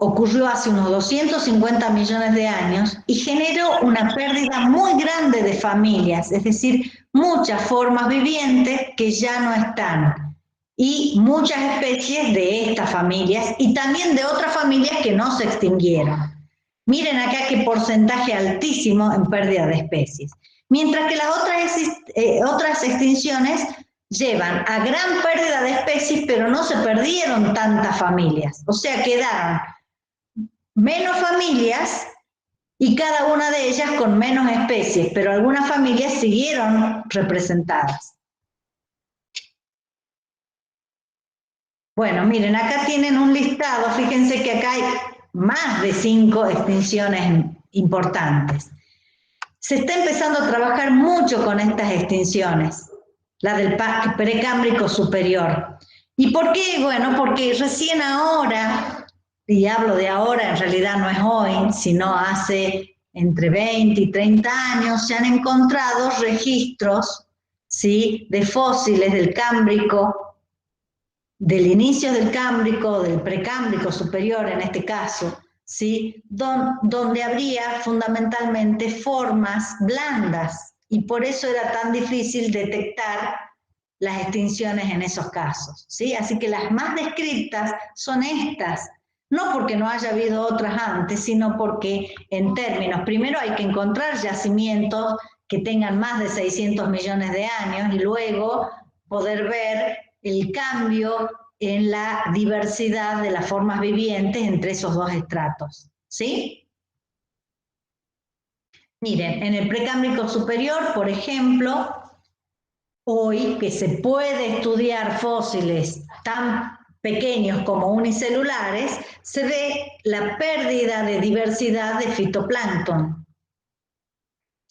ocurrió hace unos 250 millones de años y generó una pérdida muy grande de familias, es decir, muchas formas vivientes que ya no están y muchas especies de estas familias y también de otras familias que no se extinguieron. Miren acá qué porcentaje altísimo en pérdida de especies. Mientras que las otras extinciones llevan a gran pérdida de especies, pero no se perdieron tantas familias. O sea, quedaron menos familias y cada una de ellas con menos especies, pero algunas familias siguieron representadas. Bueno, miren, acá tienen un listado, fíjense que acá hay más de 5 extinciones importantes. Se está empezando a trabajar mucho con estas extinciones, la del precámbrico superior. ¿Y por qué? Bueno, porque recién ahora, y hablo de ahora, en realidad no es hoy, sino hace entre 20 y 30 años, se han encontrado registros, ¿sí?, de fósiles del Cámbrico, del inicio del Cámbrico, del precámbrico superior en este caso, ¿sí?, donde habría fundamentalmente formas blandas, y por eso era tan difícil detectar las extinciones en esos casos, ¿sí? Así que las más descritas son estas, no porque no haya habido otras antes, sino porque en términos, primero hay que encontrar yacimientos que tengan más de 600 millones de años y luego poder ver el cambio en la diversidad de las formas vivientes entre esos dos estratos, ¿sí? Miren, en el Precámbrico superior, por ejemplo, hoy que se puede estudiar fósiles tan pequeños como unicelulares, se ve la pérdida de diversidad de fitoplancton.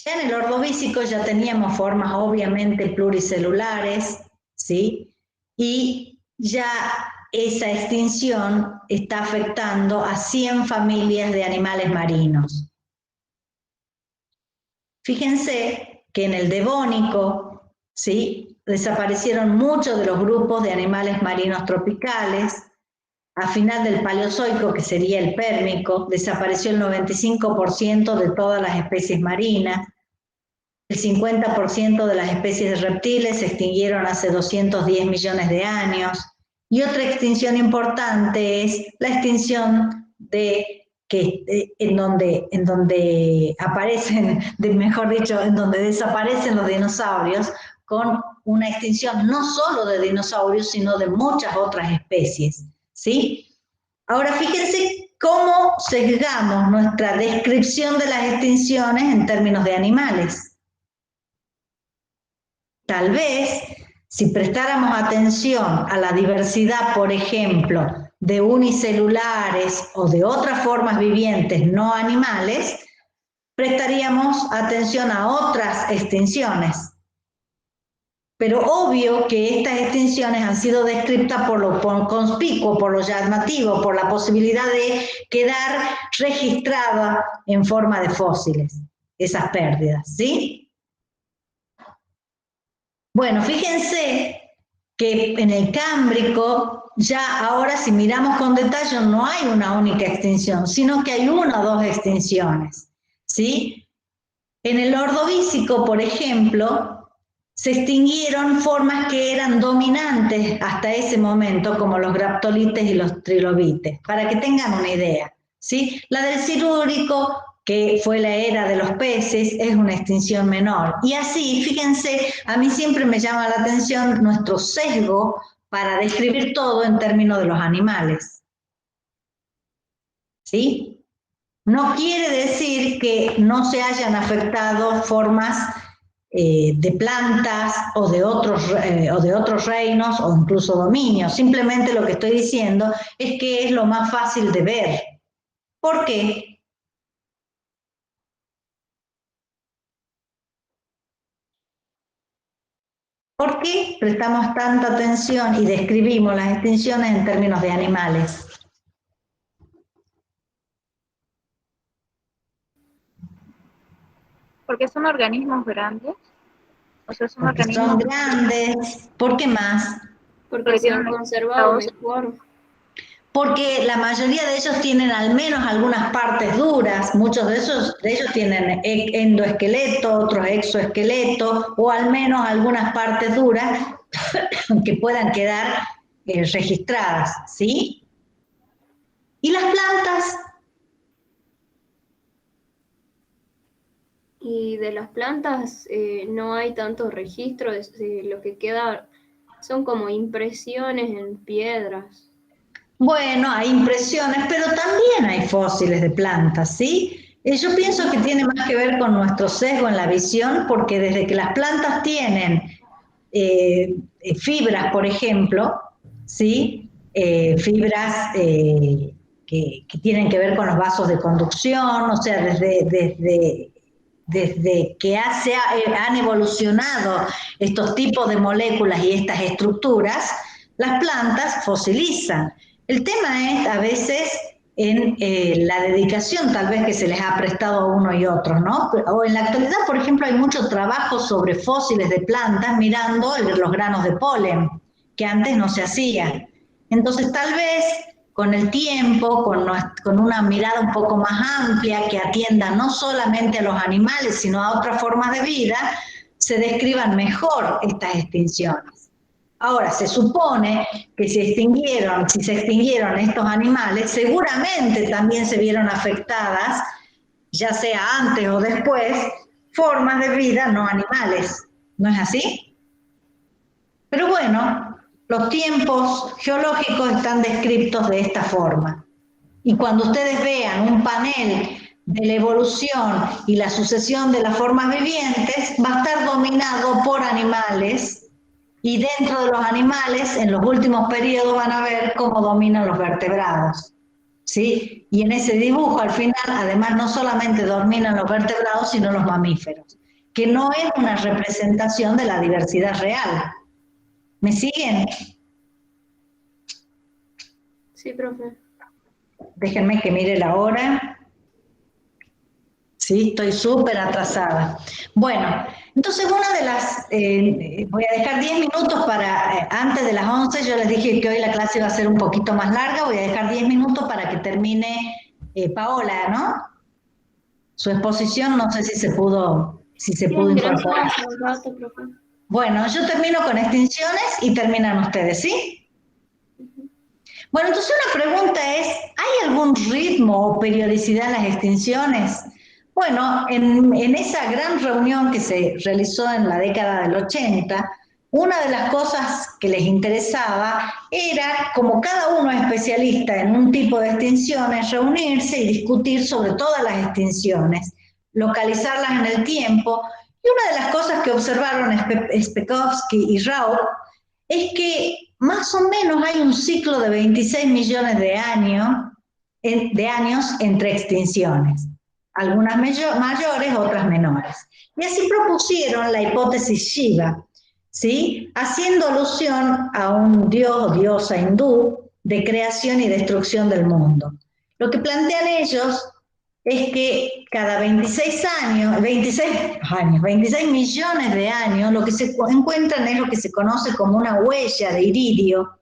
Ya en el Ordovícico ya teníamos formas obviamente pluricelulares, ¿sí? Y ya esa extinción está afectando a 100 familias de animales marinos. Fíjense que en el Devónico, ¿sí?, desaparecieron muchos de los grupos de animales marinos tropicales. A final del Paleozoico, que sería el Pérmico, desapareció el 95% de todas las especies marinas. El 50% de las especies de reptiles se extinguieron hace 210 millones de años. Y otra extinción importante es la extinción en donde aparecen, mejor dicho, en donde desaparecen los dinosaurios, con una extinción no solo de dinosaurios, sino de muchas otras especies, ¿sí? Ahora fíjense cómo sesgamos nuestra descripción de las extinciones en términos de animales. Tal vez, si prestáramos atención a la diversidad, por ejemplo, de unicelulares o de otras formas vivientes no animales, prestaríamos atención a otras extinciones. Pero obvio que estas extinciones han sido descritas por lo conspicuo, por lo llamativo, por la posibilidad de quedar registrada en forma de fósiles, esas pérdidas, ¿sí? Bueno, fíjense que en el Cámbrico, ya ahora si miramos con detalle, no hay una única extinción, sino que hay una o dos extinciones, ¿sí? En el Ordovícico, por ejemplo, se extinguieron formas que eran dominantes hasta ese momento, como los graptolites y los trilobites, para que tengan una idea, ¿sí? La del Silúrico, que fue la era de los peces, es una extinción menor. Y así, fíjense, a mí siempre me llama la atención nuestro sesgo para describir todo en términos de los animales, ¿sí? No quiere decir que no se hayan afectado formas de plantas o de otros reinos o incluso dominios. Simplemente lo que estoy diciendo es que es lo más fácil de ver. ¿Por qué? ¿Por qué prestamos tanta atención y describimos las extinciones en términos de animales? Porque son organismos grandes. O sea, son Porque organismos son grandes. ¿Por qué más? porque se han tienen conservado estados- mejor. Porque la mayoría de ellos tienen al menos algunas partes duras, muchos de ellos tienen endoesqueleto, otros exoesqueleto, o al menos algunas partes duras que puedan quedar registradas, ¿sí? ¿Y las plantas? Y de las plantas no hay tanto registro, lo que queda son como impresiones en piedras. Bueno, hay impresiones, pero también hay fósiles de plantas, ¿sí? Yo pienso que tiene más que ver con nuestro sesgo en la visión, porque desde que las plantas tienen fibras, por ejemplo, ¿sí? Fibras que tienen que ver con los vasos de conducción, o sea, desde que han evolucionado estos tipos de moléculas y estas estructuras, las plantas fosilizan. El tema es a veces en la dedicación tal vez que se les ha prestado a uno y otro, ¿no? O en la actualidad, por ejemplo, hay mucho trabajo sobre fósiles de plantas mirando los granos de polen, que antes no se hacía. Entonces, tal vez con el tiempo, con una mirada un poco más amplia que atienda no solamente a los animales, sino a otras formas de vida, se describan mejor estas extinciones. Ahora, se supone que si se extinguieron estos animales, seguramente también se vieron afectadas, ya sea antes o después, formas de vida no animales. ¿No es así? Pero bueno, los tiempos geológicos están descritos de esta forma. Y cuando ustedes vean un panel de la evolución y la sucesión de las formas vivientes, va a estar dominado por animales, y dentro de los animales, en los últimos periodos van a ver cómo dominan los vertebrados, ¿sí? Y en ese dibujo, al final, además, no solamente dominan los vertebrados, sino los mamíferos, que no es una representación de la diversidad real. ¿Me siguen? Sí, profe. Déjenme que mire la hora. Sí, estoy súper atrasada. Bueno, entonces una de las, voy a dejar 10 minutos para, antes de las 11, yo les dije que hoy la clase iba a ser un poquito más larga, voy a dejar 10 minutos para que termine Paola, ¿no? Su exposición, no sé si se pudo incorporar. Gracias, un rato, profe. Bueno, yo termino con extinciones y terminan ustedes, ¿sí? Bueno, entonces una pregunta es, ¿hay algún ritmo o periodicidad en las extinciones? Bueno, en esa gran reunión que se realizó en la década del 80, una de las cosas que les interesaba era, como cada uno es especialista en un tipo de extinciones, reunirse y discutir sobre todas las extinciones, localizarlas en el tiempo. Y una de las cosas que observaron Spekowski y Raup es que más o menos hay un ciclo de 26 millones de años entre extinciones. Algunas mayores, otras menores. Y así propusieron la hipótesis Shiva, ¿sí? Haciendo alusión a un dios o diosa hindú de creación y destrucción del mundo. Lo que plantean ellos es que cada 26 millones de años, lo que se encuentran es lo que se conoce como una huella de iridio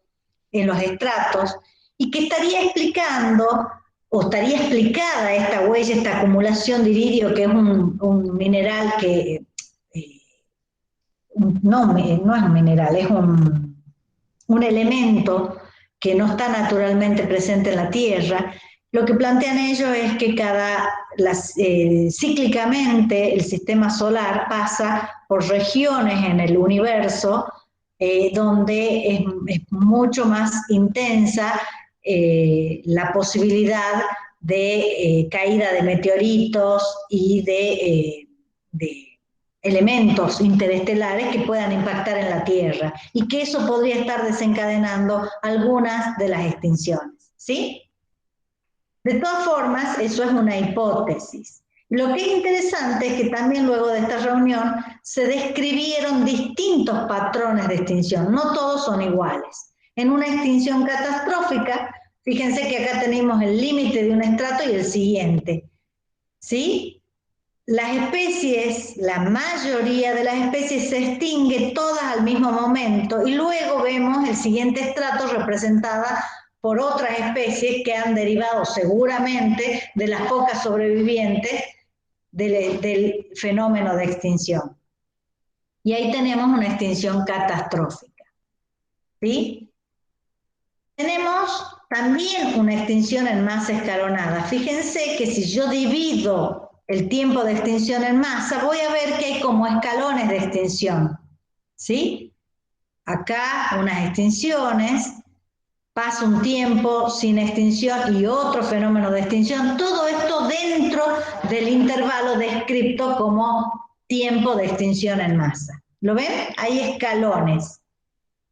en los estratos, y que estaría explicando, o estaría explicada esta huella, esta acumulación de iridio, que es un mineral que, no es un mineral, es un elemento que no está naturalmente presente en la Tierra. Lo que plantean ellos es que cíclicamente el sistema solar pasa por regiones en el universo donde es mucho más intensa la posibilidad de caída de meteoritos y de elementos interestelares que puedan impactar en la Tierra, y que eso podría estar desencadenando algunas de las extinciones, ¿sí? De todas formas, eso es una hipótesis. Lo que es interesante es que también luego de esta reunión se describieron distintos patrones de extinción, no todos son iguales. En una extinción catastrófica, fíjense que acá tenemos el límite de un estrato y el siguiente, ¿sí? Las especies, la mayoría de las especies se extingue todas al mismo momento, y luego vemos el siguiente estrato representada por otras especies que han derivado seguramente de las pocas sobrevivientes del fenómeno de extinción. Y ahí tenemos una extinción catastrófica, ¿sí? Tenemos también una extinción en masa escalonada. Fíjense que si yo divido el tiempo de extinción en masa, voy a ver que hay como escalones de extinción, ¿sí? Acá unas extinciones, pasa un tiempo sin extinción y otro fenómeno de extinción, todo esto dentro del intervalo descrito como tiempo de extinción en masa. ¿Lo ven? Hay escalones.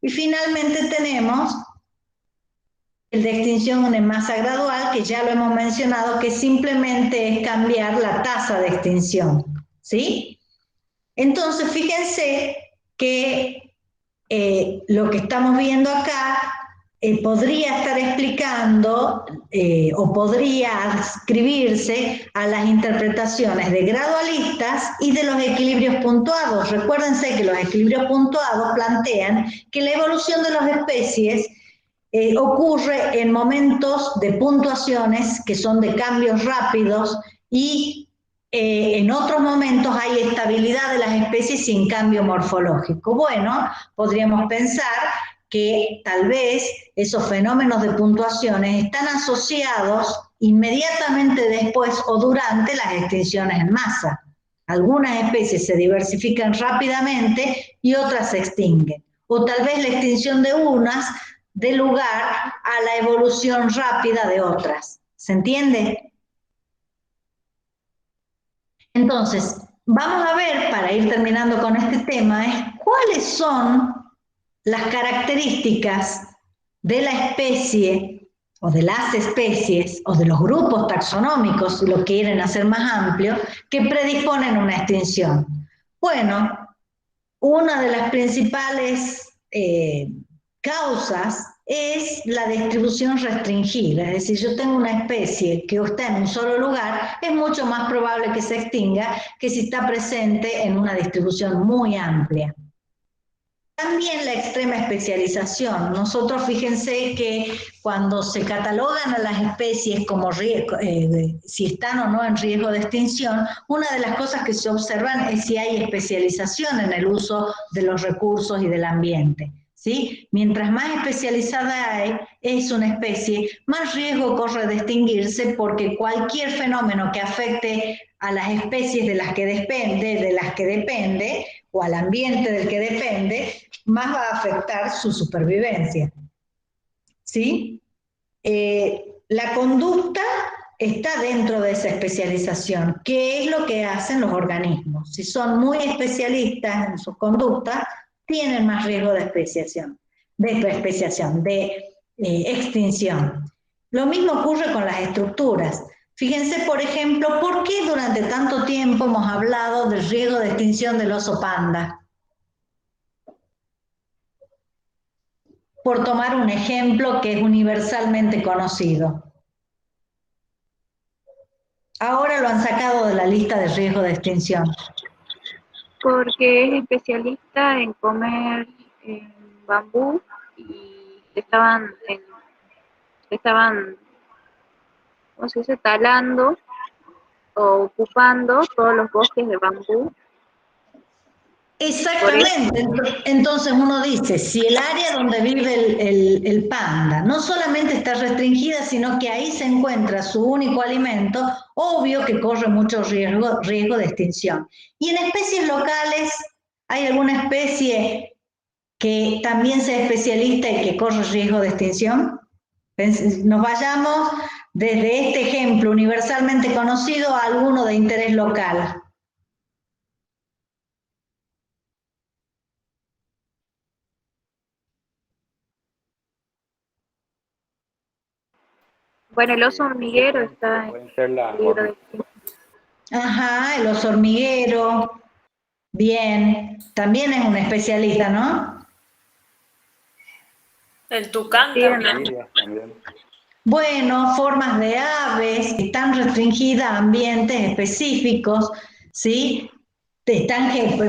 Y finalmente tenemos el de extinción en masa gradual, que ya lo hemos mencionado, que simplemente es cambiar la tasa de extinción, ¿sí? Entonces, fíjense que lo que estamos viendo acá podría estar explicando o podría adscribirse a las interpretaciones de gradualistas y de los equilibrios puntuados. Recuérdense que los equilibrios puntuados plantean que la evolución de las especies ocurre en momentos de puntuaciones que son de cambios rápidos y en otros momentos hay estabilidad de las especies sin cambio morfológico. Bueno, podríamos pensar que tal vez esos fenómenos de puntuaciones están asociados inmediatamente después o durante las extinciones en masa. Algunas especies se diversifican rápidamente y otras se extinguen. O tal vez la extinción de unas dé lugar a la evolución rápida de otras. ¿Se entiende? Entonces, vamos a ver, para ir terminando con este tema, cuáles son las características de la especie o de las especies o de los grupos taxonómicos, si lo quieren hacer más amplio, que predisponen a una extinción. Bueno, una de las principales causas es la distribución restringida, es decir, yo tengo una especie que está en un solo lugar, es mucho más probable que se extinga que si está presente en una distribución muy amplia. También la extrema especialización. Nosotros fíjense que cuando se catalogan a las especies como si están o no en riesgo de extinción, una de las cosas que se observan es si hay especialización en el uso de los recursos y del ambiente. ¿Sí? Mientras más especializada es una especie, más riesgo corre de extinguirse, porque cualquier fenómeno que afecte a las especies de las que depende, o al ambiente del que depende, más va a afectar su supervivencia. ¿Sí? La conducta está dentro de esa especialización. ¿Qué es lo que hacen los organismos? Si son muy especialistas en sus conductas, tienen más riesgo de extinción. Lo mismo ocurre con las estructuras. Fíjense, por ejemplo, ¿por qué durante tanto tiempo hemos hablado del riesgo de extinción del oso panda? Por tomar un ejemplo que es universalmente conocido. Ahora lo han sacado de la lista de riesgo de extinción. Porque es especialista en comer bambú y estaban, ¿cómo se dice?, talando o ocupando todos los bosques de bambú. Exactamente. Entonces uno dice, si el área donde vive el panda no solamente está restringida, sino que ahí se encuentra su único alimento, obvio que corre mucho riesgo de extinción. Y en especies locales, ¿hay alguna especie que también sea especialista y que corre riesgo de extinción? Nos vayamos desde este ejemplo universalmente conocido a alguno de interés local. Bueno, el oso hormiguero está en peligro de extinción. Ajá, el oso hormiguero. Bien, también es un especialista, ¿no? El tucán también. Bueno, formas de aves que están restringidas a ambientes específicos, ¿sí?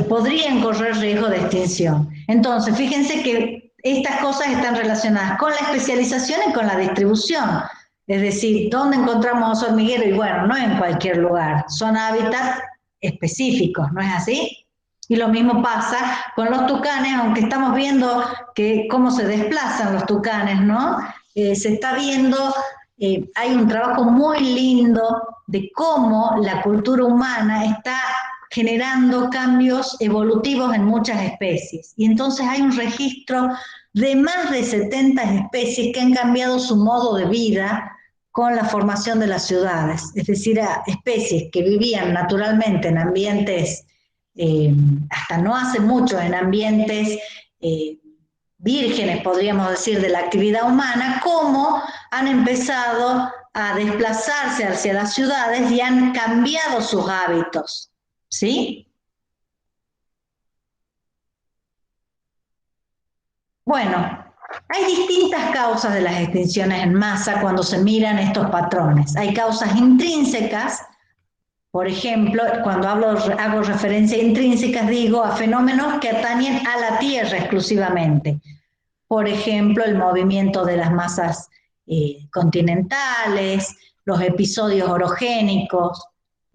Podrían correr riesgo de extinción. Entonces, fíjense que estas cosas están relacionadas con la especialización y con la distribución. Es decir, ¿dónde encontramos oso hormiguero? Y bueno, no en cualquier lugar, son hábitats específicos, ¿no es así? Y lo mismo pasa con los tucanes, aunque estamos viendo cómo se desplazan los tucanes, ¿no? Se está viendo, hay un trabajo muy lindo de cómo la cultura humana está generando cambios evolutivos en muchas especies. Y entonces hay un registro de más de 70 especies que han cambiado su modo de vida con la formación de las ciudades. Es decir, a especies que vivían naturalmente en ambientes, hasta no hace mucho, en ambientes vírgenes, podríamos decir, de la actividad humana, cómo han empezado a desplazarse hacia las ciudades y han cambiado sus hábitos. ¿Sí? Bueno, hay distintas causas de las extinciones en masa cuando se miran estos patrones. Hay causas intrínsecas, por ejemplo, cuando hago referencia a intrínsecas, digo a fenómenos que atañen a la Tierra exclusivamente. Por ejemplo, el movimiento de las masas continentales, los episodios orogénicos,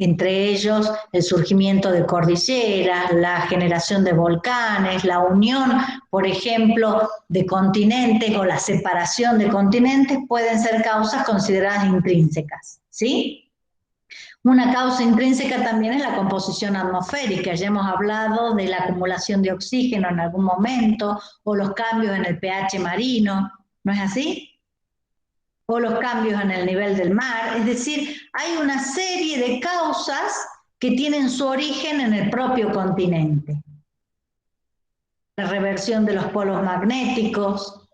entre ellos el surgimiento de cordilleras, la generación de volcanes, la unión, por ejemplo, de continentes o la separación de continentes pueden ser causas consideradas intrínsecas, ¿sí? Una causa intrínseca también es la composición atmosférica. Ya hemos hablado de la acumulación de oxígeno en algún momento o los cambios en el pH marino, ¿no es así? O los cambios en el nivel del mar, es decir, hay una serie de causas que tienen su origen en el propio continente. La reversión de los polos magnéticos,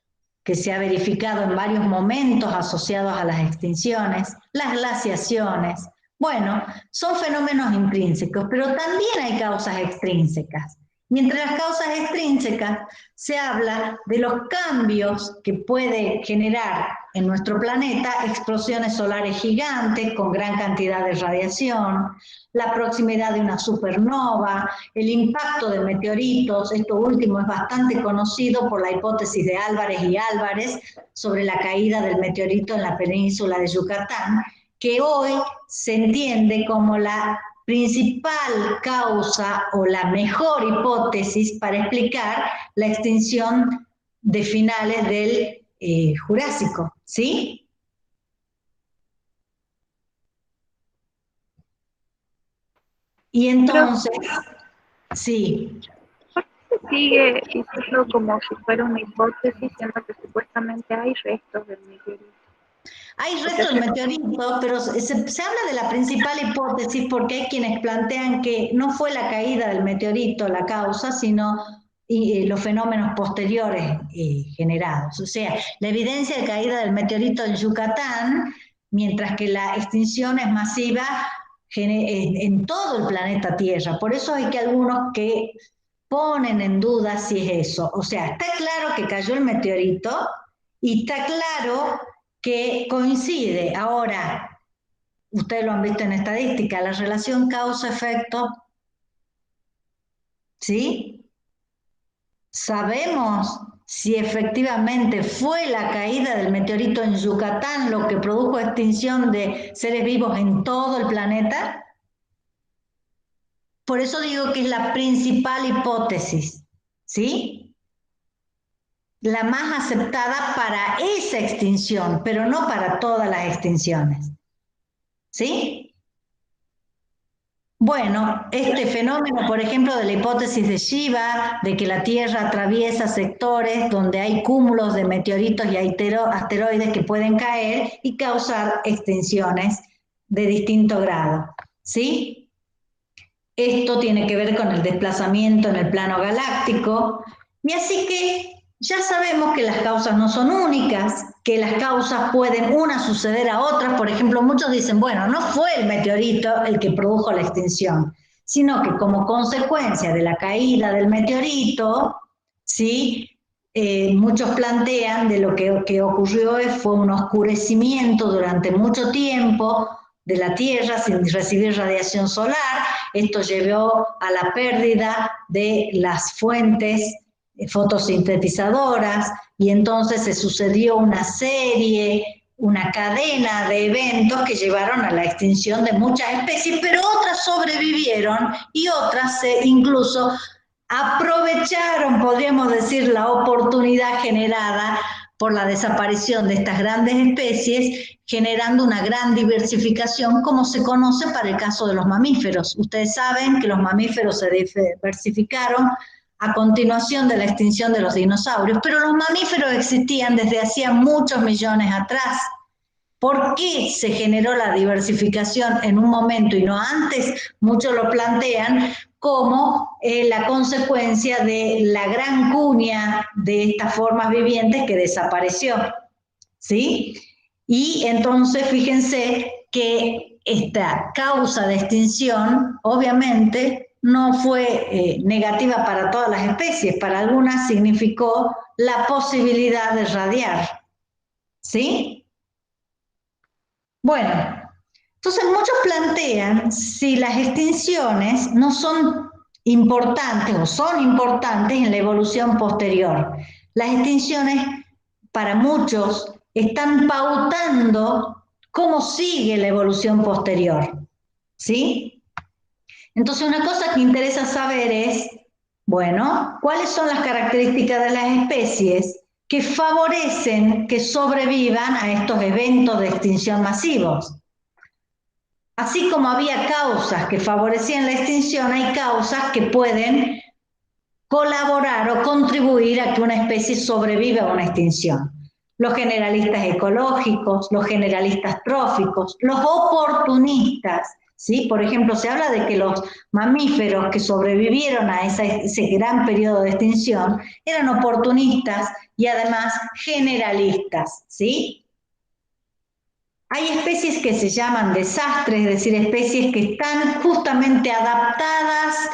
que se ha verificado en varios momentos asociados a las extinciones, las glaciaciones, bueno, son fenómenos intrínsecos, pero también hay causas extrínsecas. Y entre las causas extrínsecas se habla de los cambios que puede generar en nuestro planeta explosiones solares gigantes con gran cantidad de radiación, la proximidad de una supernova, el impacto de meteoritos. Esto último es bastante conocido por la hipótesis de Álvarez y Álvarez sobre la caída del meteorito en la península de Yucatán, que hoy se entiende como la principal causa o la mejor hipótesis para explicar la extinción de finales del Jurásico, ¿sí? Y entonces, sí. Sigue diciendo como si fuera una hipótesis, siendo que supuestamente hay restos del meteorito. Hay restos del meteorito, pero se habla de la principal hipótesis porque hay quienes plantean que no fue la caída del meteorito la causa, sino los fenómenos posteriores generados. O sea, la evidencia de caída del meteorito en Yucatán, mientras que la extinción es masiva en todo el planeta Tierra. Por eso hay que algunos que ponen en duda si es eso. O sea, está claro que cayó el meteorito y está claro que coincide. Ahora, ustedes lo han visto en estadística, la relación causa-efecto, ¿sí? Sabemos si efectivamente fue la caída del meteorito en Yucatán lo que produjo extinción de seres vivos en todo el planeta. Por eso digo que es la principal hipótesis, ¿sí? La más aceptada para esa extinción, pero no para todas las extinciones. ¿Sí? Bueno, este fenómeno, por ejemplo, de la hipótesis de Shiva, de que la Tierra atraviesa sectores donde hay cúmulos de meteoritos y asteroides que pueden caer y causar extinciones de distinto grado. ¿Sí? Esto tiene que ver con el desplazamiento en el plano galáctico. Y así que ya sabemos que las causas no son únicas, que las causas pueden unas suceder a otras. Por ejemplo, muchos dicen, bueno, no fue el meteorito el que produjo la extinción, sino que como consecuencia de la caída del meteorito, ¿sí? Muchos plantean de lo que ocurrió fue un oscurecimiento durante mucho tiempo de la Tierra sin recibir radiación solar. Esto llevó a la pérdida de las fuentes fotosintetizadoras y entonces se sucedió una serie, una cadena de eventos que llevaron a la extinción de muchas especies, pero otras sobrevivieron y otras incluso aprovecharon, podríamos decir, la oportunidad generada por la desaparición de estas grandes especies, generando una gran diversificación, como se conoce para el caso de los mamíferos. Ustedes saben que los mamíferos se diversificaron a continuación de la extinción de los dinosaurios, pero los mamíferos existían desde hacía muchos millones atrás. ¿Por qué se generó la diversificación en un momento y no antes? Muchos lo plantean como la consecuencia de la gran cuña de estas formas vivientes que desapareció, ¿sí? Y entonces fíjense que esta causa de extinción obviamente no fue negativa para todas las especies, para algunas significó la posibilidad de radiar, ¿sí? Bueno, entonces muchos plantean si las extinciones no son importantes o son importantes en la evolución posterior. Las extinciones para muchos están pautando cómo sigue la evolución posterior. ¿sí? Entonces una cosa que interesa saber es, bueno, ¿cuáles son las características de las especies que favorecen que sobrevivan a estos eventos de extinción masivos? Así como había causas que favorecían la extinción, hay causas que pueden colaborar o contribuir a que una especie sobreviva a una extinción. Los generalistas ecológicos, los generalistas tróficos, los oportunistas, ¿sí? Por ejemplo, se habla de que los mamíferos que sobrevivieron a ese gran periodo de extinción eran oportunistas y además generalistas, ¿sí? Hay especies que se llaman desastres, es decir, especies que están justamente adaptadas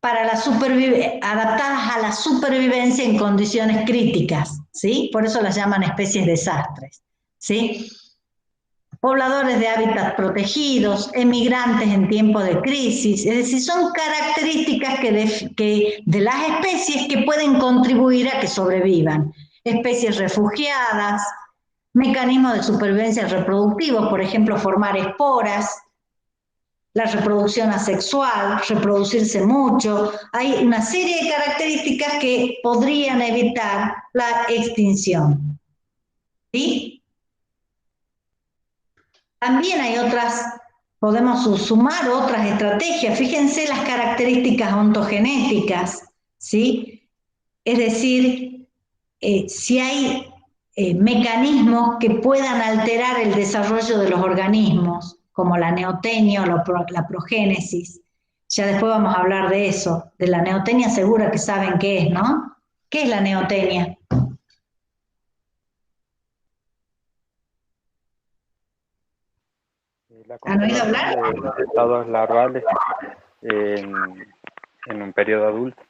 adaptadas a la supervivencia en condiciones críticas, ¿sí? Por eso las llaman especies desastres, ¿sí? Pobladores de hábitats protegidos, emigrantes en tiempos de crisis, es decir, son características de las especies que pueden contribuir a que sobrevivan. Especies refugiadas, mecanismos de supervivencia reproductivos, por ejemplo, formar esporas, la reproducción asexual, reproducirse mucho. Hay una serie de características que podrían evitar la extinción, ¿sí? También hay otras, podemos sumar otras estrategias. Fíjense las características ontogenéticas, ¿sí? Es decir, si hay mecanismos que puedan alterar el desarrollo de los organismos, como la neotenia o la progénesis. Ya después vamos a hablar de eso, de la neotenia, seguro que saben qué es, ¿no? ¿Qué es la neotenia? ¿Han oído hablar? De los estados larvales en un periodo adulto.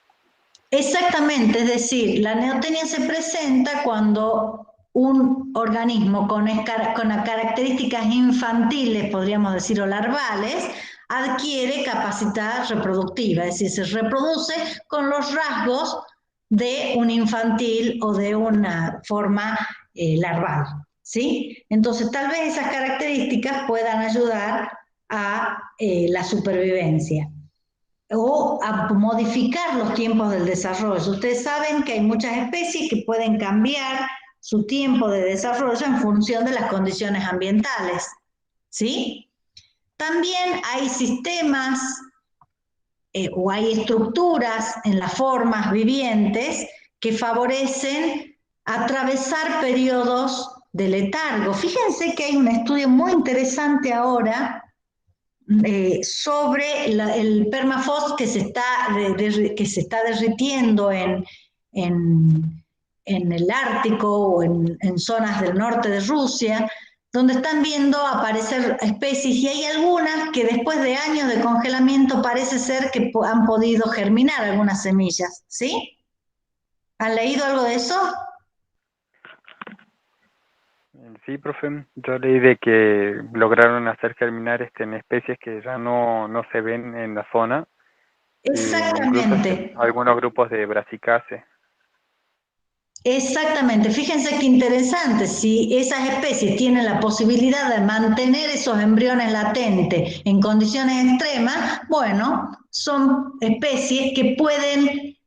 Exactamente, es decir, la neotenia se presenta cuando un organismo con características infantiles, podríamos decir, o larvales, adquiere capacidad reproductiva, es decir, se reproduce con los rasgos de un infantil o de una forma larval, ¿sí? Entonces, tal vez esas características puedan ayudar a la supervivencia o a modificar los tiempos del desarrollo. Ustedes saben que hay muchas especies que pueden cambiar su tiempo de desarrollo en función de las condiciones ambientales, ¿sí? También hay sistemas o hay estructuras en las formas vivientes que favorecen atravesar periodos de letargo. Fíjense que hay un estudio muy interesante ahora sobre el permafrost que se está derritiendo en el Ártico o en zonas del norte de Rusia, donde están viendo aparecer especies y hay algunas que después de años de congelamiento parece ser que han podido germinar algunas semillas, ¿sí? ¿Han leído algo de eso? Sí, profe, yo leí de que lograron hacer germinar en especies que ya no se ven en la zona. Exactamente. Incluso algunos grupos de Brassicaceae. Exactamente, fíjense qué interesante, si esas especies tienen la posibilidad de mantener esos embriones latentes en condiciones extremas, bueno, son especies que pueden,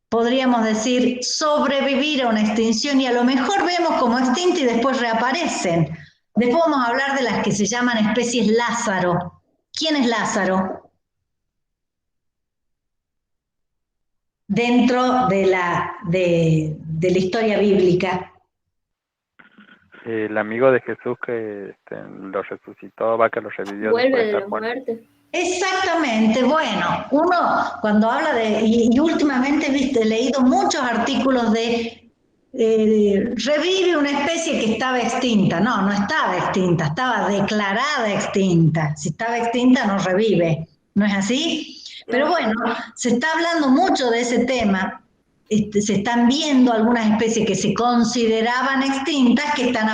podríamos decir, sobrevivir a una extinción y a lo mejor vemos como extintas y después reaparecen. Después vamos a hablar de las que se llaman especies Lázaro. ¿Quién es Lázaro? Dentro de la historia bíblica. El amigo de Jesús que lo resucitó, que lo revivió. Vuelve de los muertos. Exactamente, bueno, uno cuando habla y últimamente he leído muchos artículos de revive una especie que estaba extinta. No estaba extinta, estaba declarada extinta. Si estaba extinta no revive, ¿no es así? Pero bueno, se está hablando mucho de ese tema, se están viendo algunas especies que se consideraban extintas que están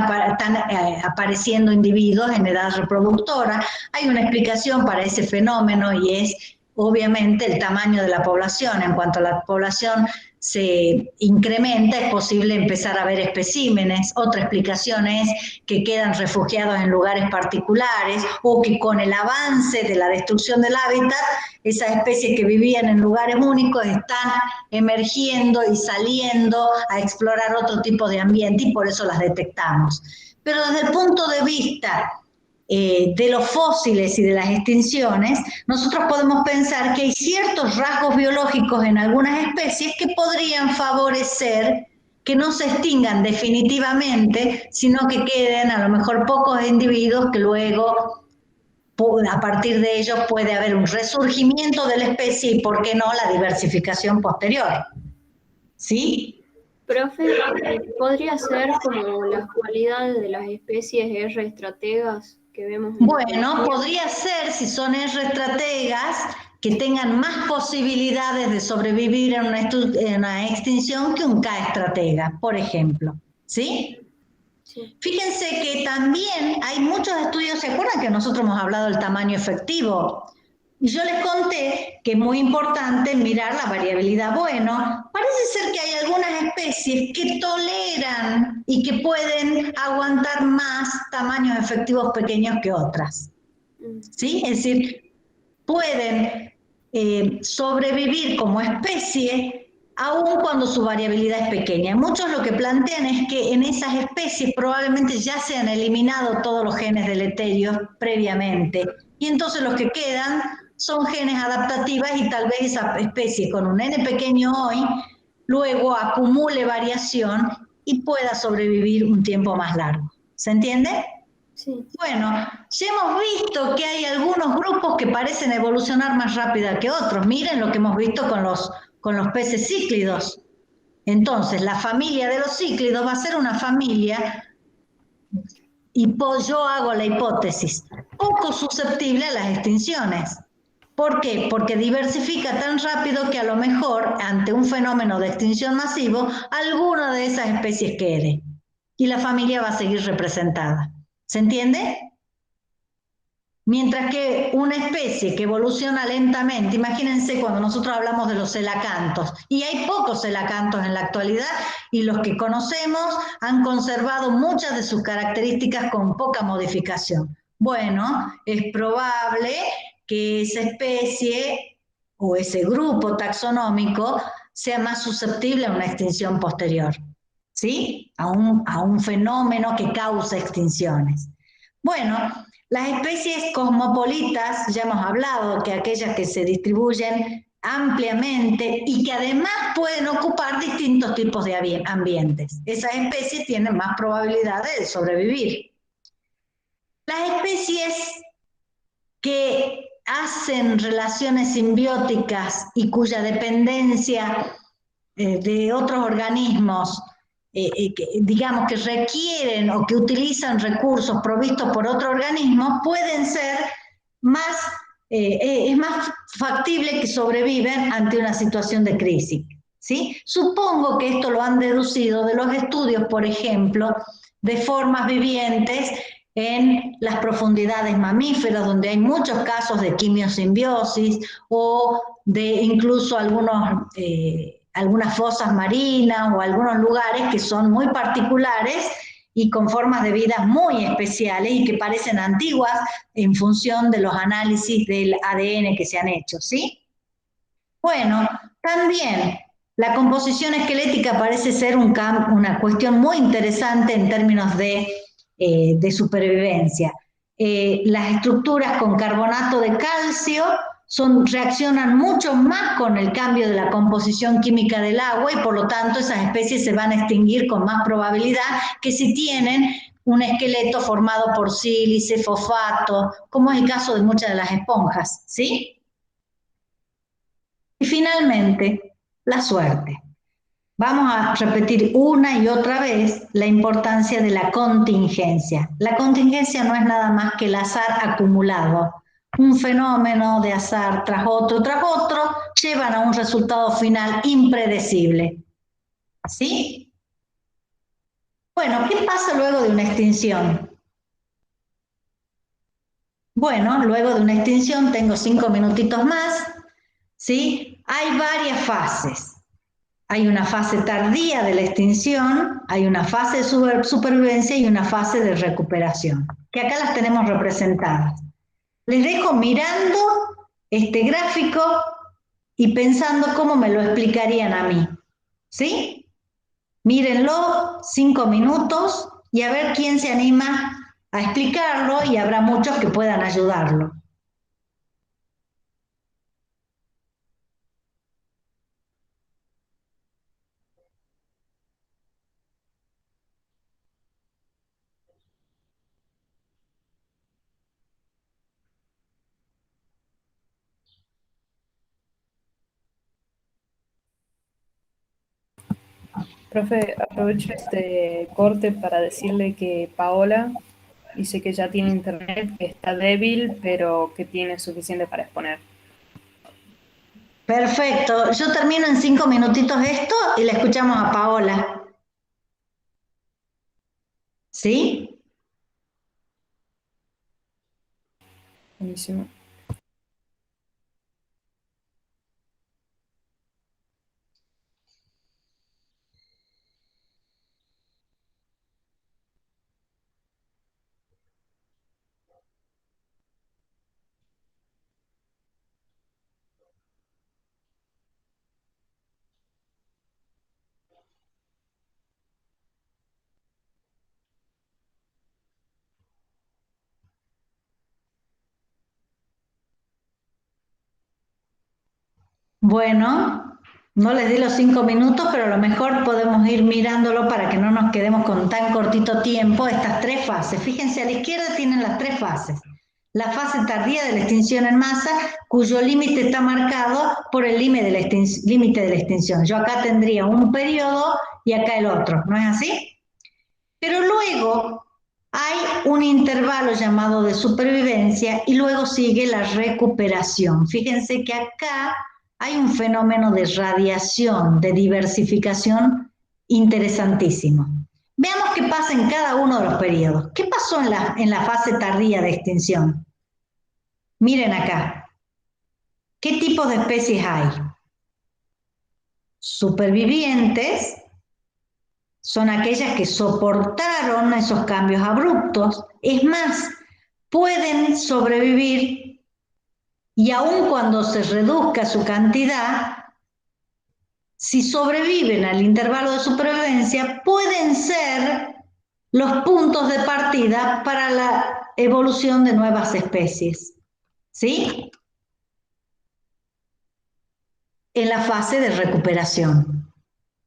apareciendo individuos en edad reproductora. Hay una explicación para ese fenómeno y es obviamente el tamaño de la población. En cuanto la población se incrementa, es posible empezar a ver especímenes. Otra explicación es que quedan refugiados en lugares particulares o que con el avance de la destrucción del hábitat, esas especies que vivían en lugares únicos están emergiendo y saliendo a explorar otro tipo de ambiente y por eso las detectamos. Pero desde el punto de vista de los fósiles y de las extinciones, nosotros podemos pensar que hay ciertos rasgos biológicos en algunas especies que podrían favorecer que no se extingan definitivamente, sino que queden a lo mejor pocos individuos que luego, a partir de ellos, puede haber un resurgimiento de la especie y, ¿por qué no?, la diversificación posterior. ¿Sí? Profe, ¿podría ser como las cualidades de las especies R estrategas que vemos? Bueno, podría ser, si son R estrategas, que tengan más posibilidades de sobrevivir en una extinción que un K estratega, por ejemplo. ¿Sí? Sí. Fíjense que también hay muchos estudios. ¿Se acuerdan que nosotros hemos hablado del tamaño efectivo? Y yo les conté que es muy importante mirar la variabilidad. Bueno, parece ser que hay algunas especies que toleran y que pueden aguantar más tamaños efectivos pequeños que otras. ¿Sí? Es decir, pueden sobrevivir como especie aun cuando su variabilidad es pequeña. Muchos lo que plantean es que en esas especies probablemente ya se han eliminado todos los genes deleterios previamente. Y entonces los que quedan son genes adaptativas y tal vez esa especie con un N pequeño hoy luego acumule variación y pueda sobrevivir un tiempo más largo. ¿Se entiende? Sí. Bueno, ya hemos visto que hay algunos grupos que parecen evolucionar más rápido que otros. Miren lo que hemos visto con los peces cíclidos. Entonces, la familia de los cíclidos va a ser una familia, y yo hago la hipótesis, poco susceptible a las extinciones. ¿Por qué? Porque diversifica tan rápido que a lo mejor, ante un fenómeno de extinción masivo, alguna de esas especies quede. Y la familia va a seguir representada. ¿Se entiende? Mientras que una especie que evoluciona lentamente, imagínense cuando nosotros hablamos de los celacantos, y hay pocos celacantos en la actualidad, y los que conocemos han conservado muchas de sus características con poca modificación. Bueno, es probable que esa especie o ese grupo taxonómico sea más susceptible a una extinción posterior, ¿sí? A un fenómeno que causa extinciones. Bueno, las especies cosmopolitas, ya hemos hablado que aquellas que se distribuyen ampliamente y que además pueden ocupar distintos tipos de ambientes. Esas especies tienen más probabilidades de sobrevivir. Las especies que hacen relaciones simbióticas y cuya dependencia de otros organismos digamos que requieren o que utilizan recursos provistos por otro organismo, pueden ser más, es más factible que sobreviven ante una situación de crisis. ¿Sí? Supongo que esto lo han deducido de los estudios, por ejemplo, de formas vivientes en las profundidades mamíferas, donde hay muchos casos de quimiosimbiosis o de incluso algunas fosas marinas o algunos lugares que son muy particulares y con formas de vida muy especiales y que parecen antiguas en función de los análisis del ADN que se han hecho, ¿sí? Bueno, también la composición esquelética parece ser una cuestión muy interesante en términos de supervivencia. Las estructuras con carbonato de calcio reaccionan mucho más con el cambio de la composición química del agua y por lo tanto esas especies se van a extinguir con más probabilidad que si tienen un esqueleto formado por sílice, fosfato, como es el caso de muchas de las esponjas, ¿sí? Y finalmente, la suerte. Vamos a repetir una y otra vez la importancia de la contingencia. La contingencia no es nada más que el azar acumulado. Un fenómeno de azar tras otro, llevan a un resultado final impredecible. ¿Sí? Bueno, ¿qué pasa luego de una extinción? Bueno, luego de una extinción, tengo 5 minutitos más, ¿sí? Hay varias fases. Hay una fase tardía de la extinción, hay una fase de supervivencia y una fase de recuperación, que acá las tenemos representadas. Les dejo mirando este gráfico y pensando cómo me lo explicarían a mí, ¿sí? Mírenlo 5 minutos y a ver quién se anima a explicarlo y habrá muchos que puedan ayudarlo. Profe, aprovecho este corte para decirle que Paola dice que ya tiene internet, que está débil, pero que tiene suficiente para exponer. Perfecto, yo termino en 5 minutitos esto y le escuchamos a Paola. ¿Sí? Buenísimo. Bueno, no les di los 5 minutos, pero a lo mejor podemos ir mirándolo para que no nos quedemos con tan cortito tiempo. Estas 3 fases. Fíjense, a la izquierda tienen las 3 fases. La fase tardía de la extinción en masa, cuyo límite está marcado por el límite de la extinción. Yo acá tendría un periodo y acá el otro, ¿no es así? Pero luego hay un intervalo llamado de supervivencia y luego sigue la recuperación. Fíjense que acá hay un fenómeno de radiación, de diversificación interesantísimo. Veamos qué pasa en cada uno de los periodos. ¿Qué pasó en la fase tardía de extinción? Miren acá. ¿Qué tipos de especies hay? Supervivientes son aquellas que soportaron esos cambios abruptos. Es más, pueden sobrevivir y aun cuando se reduzca su cantidad, si sobreviven al intervalo de supervivencia, pueden ser los puntos de partida para la evolución de nuevas especies. ¿Sí? En la fase de recuperación.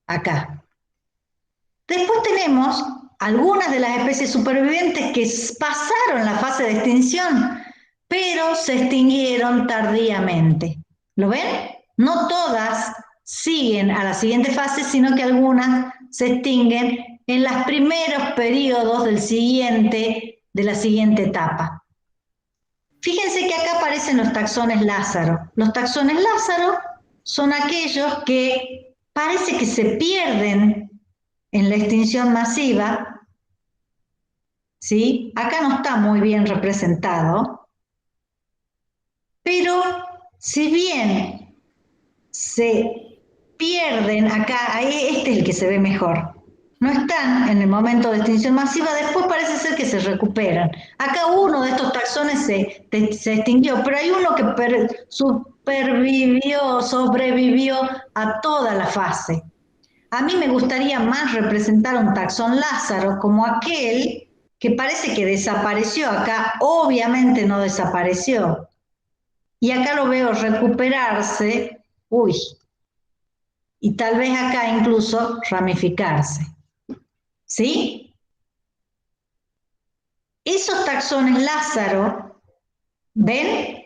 Acá. Después tenemos algunas de las especies supervivientes que pasaron la fase de extinción, pero se extinguieron tardíamente. ¿Lo ven? No todas siguen a la siguiente fase, sino que algunas se extinguen en los primeros periodos de la siguiente etapa. Fíjense que acá aparecen los taxones Lázaro. Los taxones Lázaro son aquellos que parece que se pierden en la extinción masiva, ¿sí? Acá no está muy bien representado, pero si bien se pierden acá, este es el que se ve mejor, no están en el momento de extinción masiva, después parece ser que se recuperan. Acá uno de estos taxones se extinguió, pero hay uno que sobrevivió a toda la fase. A mí me gustaría más representar un taxón Lázaro como aquel que parece que desapareció. Acá obviamente no desapareció. Y acá lo veo recuperarse, y tal vez acá incluso ramificarse. ¿Sí? Esos taxones Lázaro, ¿ven?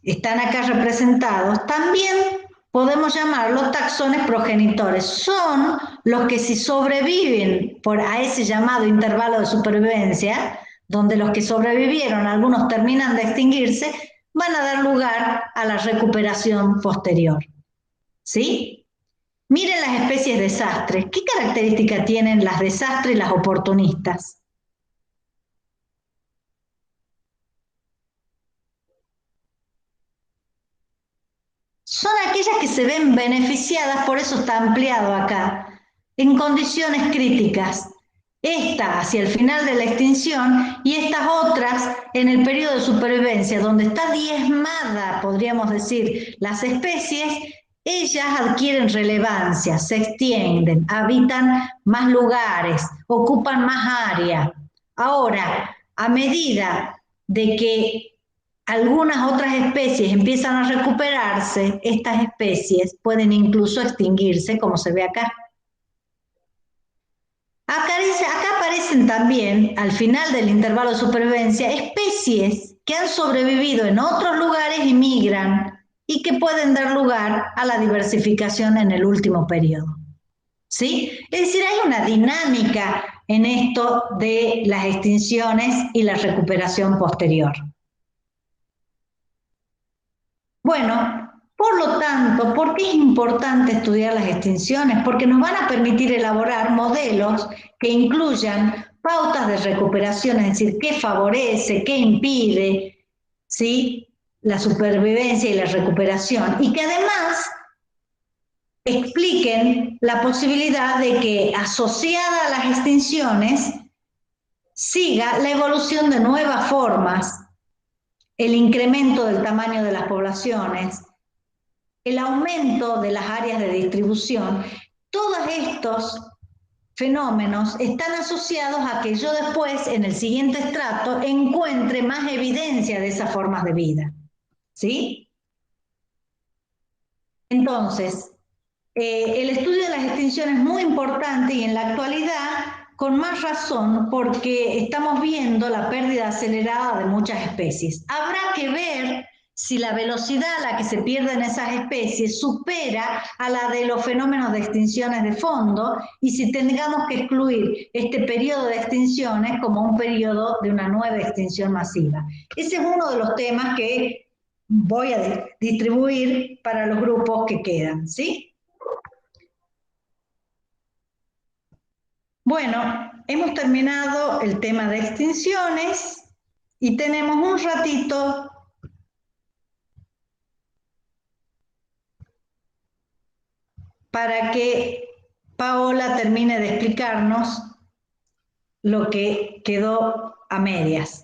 Están acá representados. También podemos llamarlos taxones progenitores. Son los que si sobreviven a ese llamado intervalo de supervivencia, donde los que sobrevivieron, algunos terminan de extinguirse, van a dar lugar a la recuperación posterior. ¿Sí? Miren las especies desastres. ¿Qué características tienen las desastres y las oportunistas? son aquellas que se ven beneficiadas, por eso está ampliado acá, en condiciones críticas. Esta hacia el final de la extinción y estas otras en el periodo de supervivencia, donde está diezmada, podríamos decir, las especies, ellas adquieren relevancia, se extienden, habitan más lugares, ocupan más área. Ahora, a medida de que algunas otras especies empiezan a recuperarse, estas especies pueden incluso extinguirse, como se ve acá. Acá aparecen también, al final del intervalo de supervivencia, especies que han sobrevivido en otros lugares y migran y que pueden dar lugar a la diversificación en el último periodo. ¿Sí? Es decir, hay una dinámica en esto de las extinciones y la recuperación posterior. Bueno, por lo tanto, ¿por qué es importante estudiar las extinciones? Porque nos van a permitir elaborar modelos que incluyan pautas de recuperación, es decir, qué favorece, qué impide, ¿sí?, la supervivencia y la recuperación, y que además expliquen la posibilidad de que, asociada a las extinciones, siga la evolución de nuevas formas, el incremento del tamaño de las poblaciones, el aumento de las áreas de distribución. Todos estos fenómenos están asociados a que yo después, en el siguiente estrato, encuentre más evidencia de esas formas de vida. ¿Sí? Entonces, el estudio de las extinciones es muy importante y en la actualidad con más razón porque estamos viendo la pérdida acelerada de muchas especies. Habrá que ver si la velocidad a la que se pierden esas especies supera a la de los fenómenos de extinciones de fondo y si tengamos que excluir este periodo de extinciones como un periodo de una nueva extinción masiva. Ese es uno de los temas que voy a distribuir para los grupos que quedan, ¿sí? Bueno, hemos terminado el tema de extinciones y tenemos un ratito para que Paola termine de explicarnos lo que quedó a medias.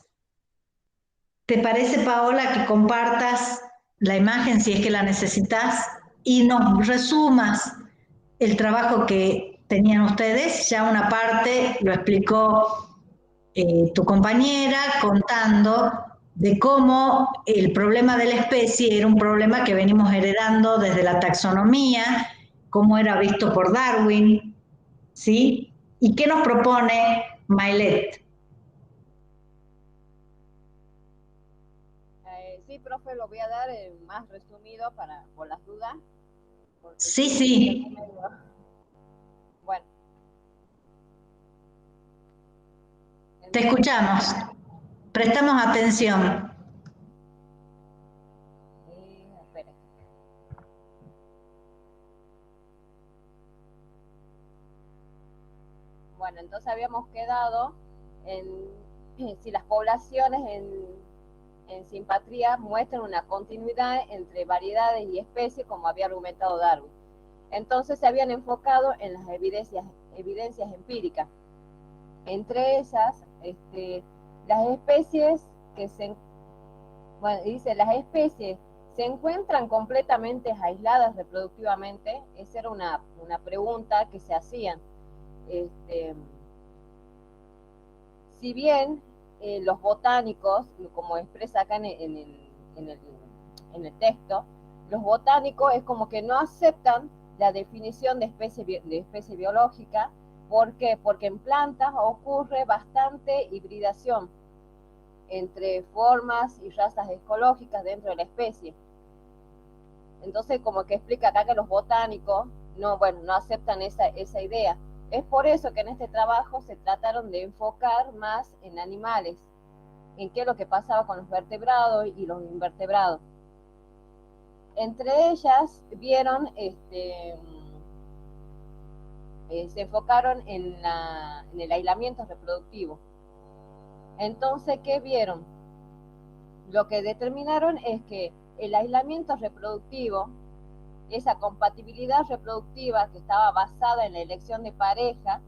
¿Te parece, Paola, que compartas la imagen si es que la necesitas y nos resumas el trabajo que tenían ustedes? Ya una parte lo explicó tu compañera contando de cómo el problema de la especie era un problema que venimos heredando desde la taxonomía, cómo era visto por Darwin, ¿sí? ¿Y qué nos propone Maillet? Sí, profe, lo voy a dar más resumido por las dudas. Sí, sí. Bueno. Te escuchamos. Prestamos atención. Espera. Bueno, entonces habíamos quedado en si las poblaciones en simpatría muestran una continuidad entre variedades y especies, como había argumentado Darwin. Entonces se habían enfocado en las evidencias empíricas. Entre ellas, las especies las especies se encuentran completamente aisladas reproductivamente. Esa era una pregunta que se hacían. Si bien los botánicos, como expresa acá en el texto, los botánicos es como que no aceptan la definición de especie biológica. ¿Por qué? Porque en plantas ocurre bastante hibridación entre formas y razas ecológicas dentro de la especie. Entonces, como que explica acá que los botánicos no aceptan esa idea. Es por eso que en este trabajo se trataron de enfocar más en animales, en qué es lo que pasaba con los vertebrados y los invertebrados. Entre ellas vieron, se enfocaron en el aislamiento reproductivo. Entonces, ¿qué vieron? Lo que determinaron es que el aislamiento reproductivo esa compatibilidad reproductiva que estaba basada en la elección de pareja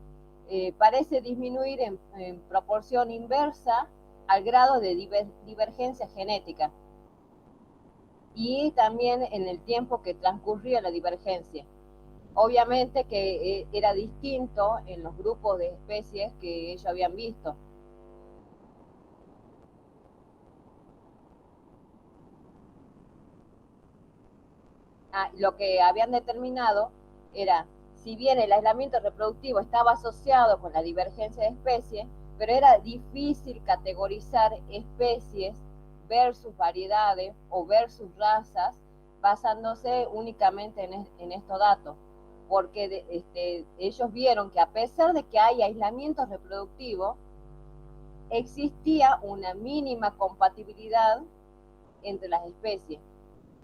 parece disminuir en proporción inversa al grado de divergencia genética y también en el tiempo que transcurría la divergencia. Obviamente que era distinto en los grupos de especies que ellos habían visto. Lo que habían determinado era, si bien el aislamiento reproductivo estaba asociado con la divergencia de especies, pero era difícil categorizar especies versus variedades o versus razas basándose únicamente en estos datos, porque ellos vieron que a pesar de que hay aislamiento reproductivo, existía una mínima compatibilidad entre las especies.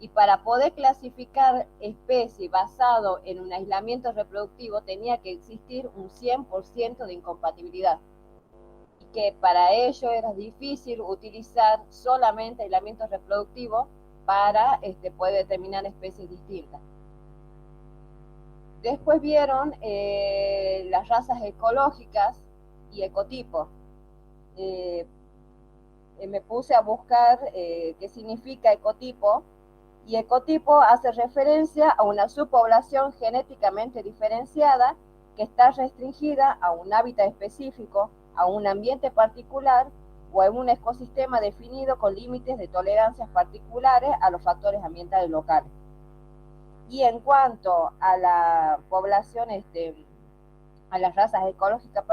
Y para poder clasificar especies basado en un aislamiento reproductivo tenía que existir un 100% de incompatibilidad. Y que para ello era difícil utilizar solamente aislamiento reproductivo para poder determinar especies distintas. Después vieron las razas ecológicas y ecotipos. Me puse a buscar qué significa ecotipo. Y ecotipo hace referencia a una subpoblación genéticamente diferenciada que está restringida a un hábitat específico, a un ambiente particular o a un ecosistema definido con límites de tolerancias particulares a los factores ambientales locales. Y en cuanto a la población, a las razas ecológicas,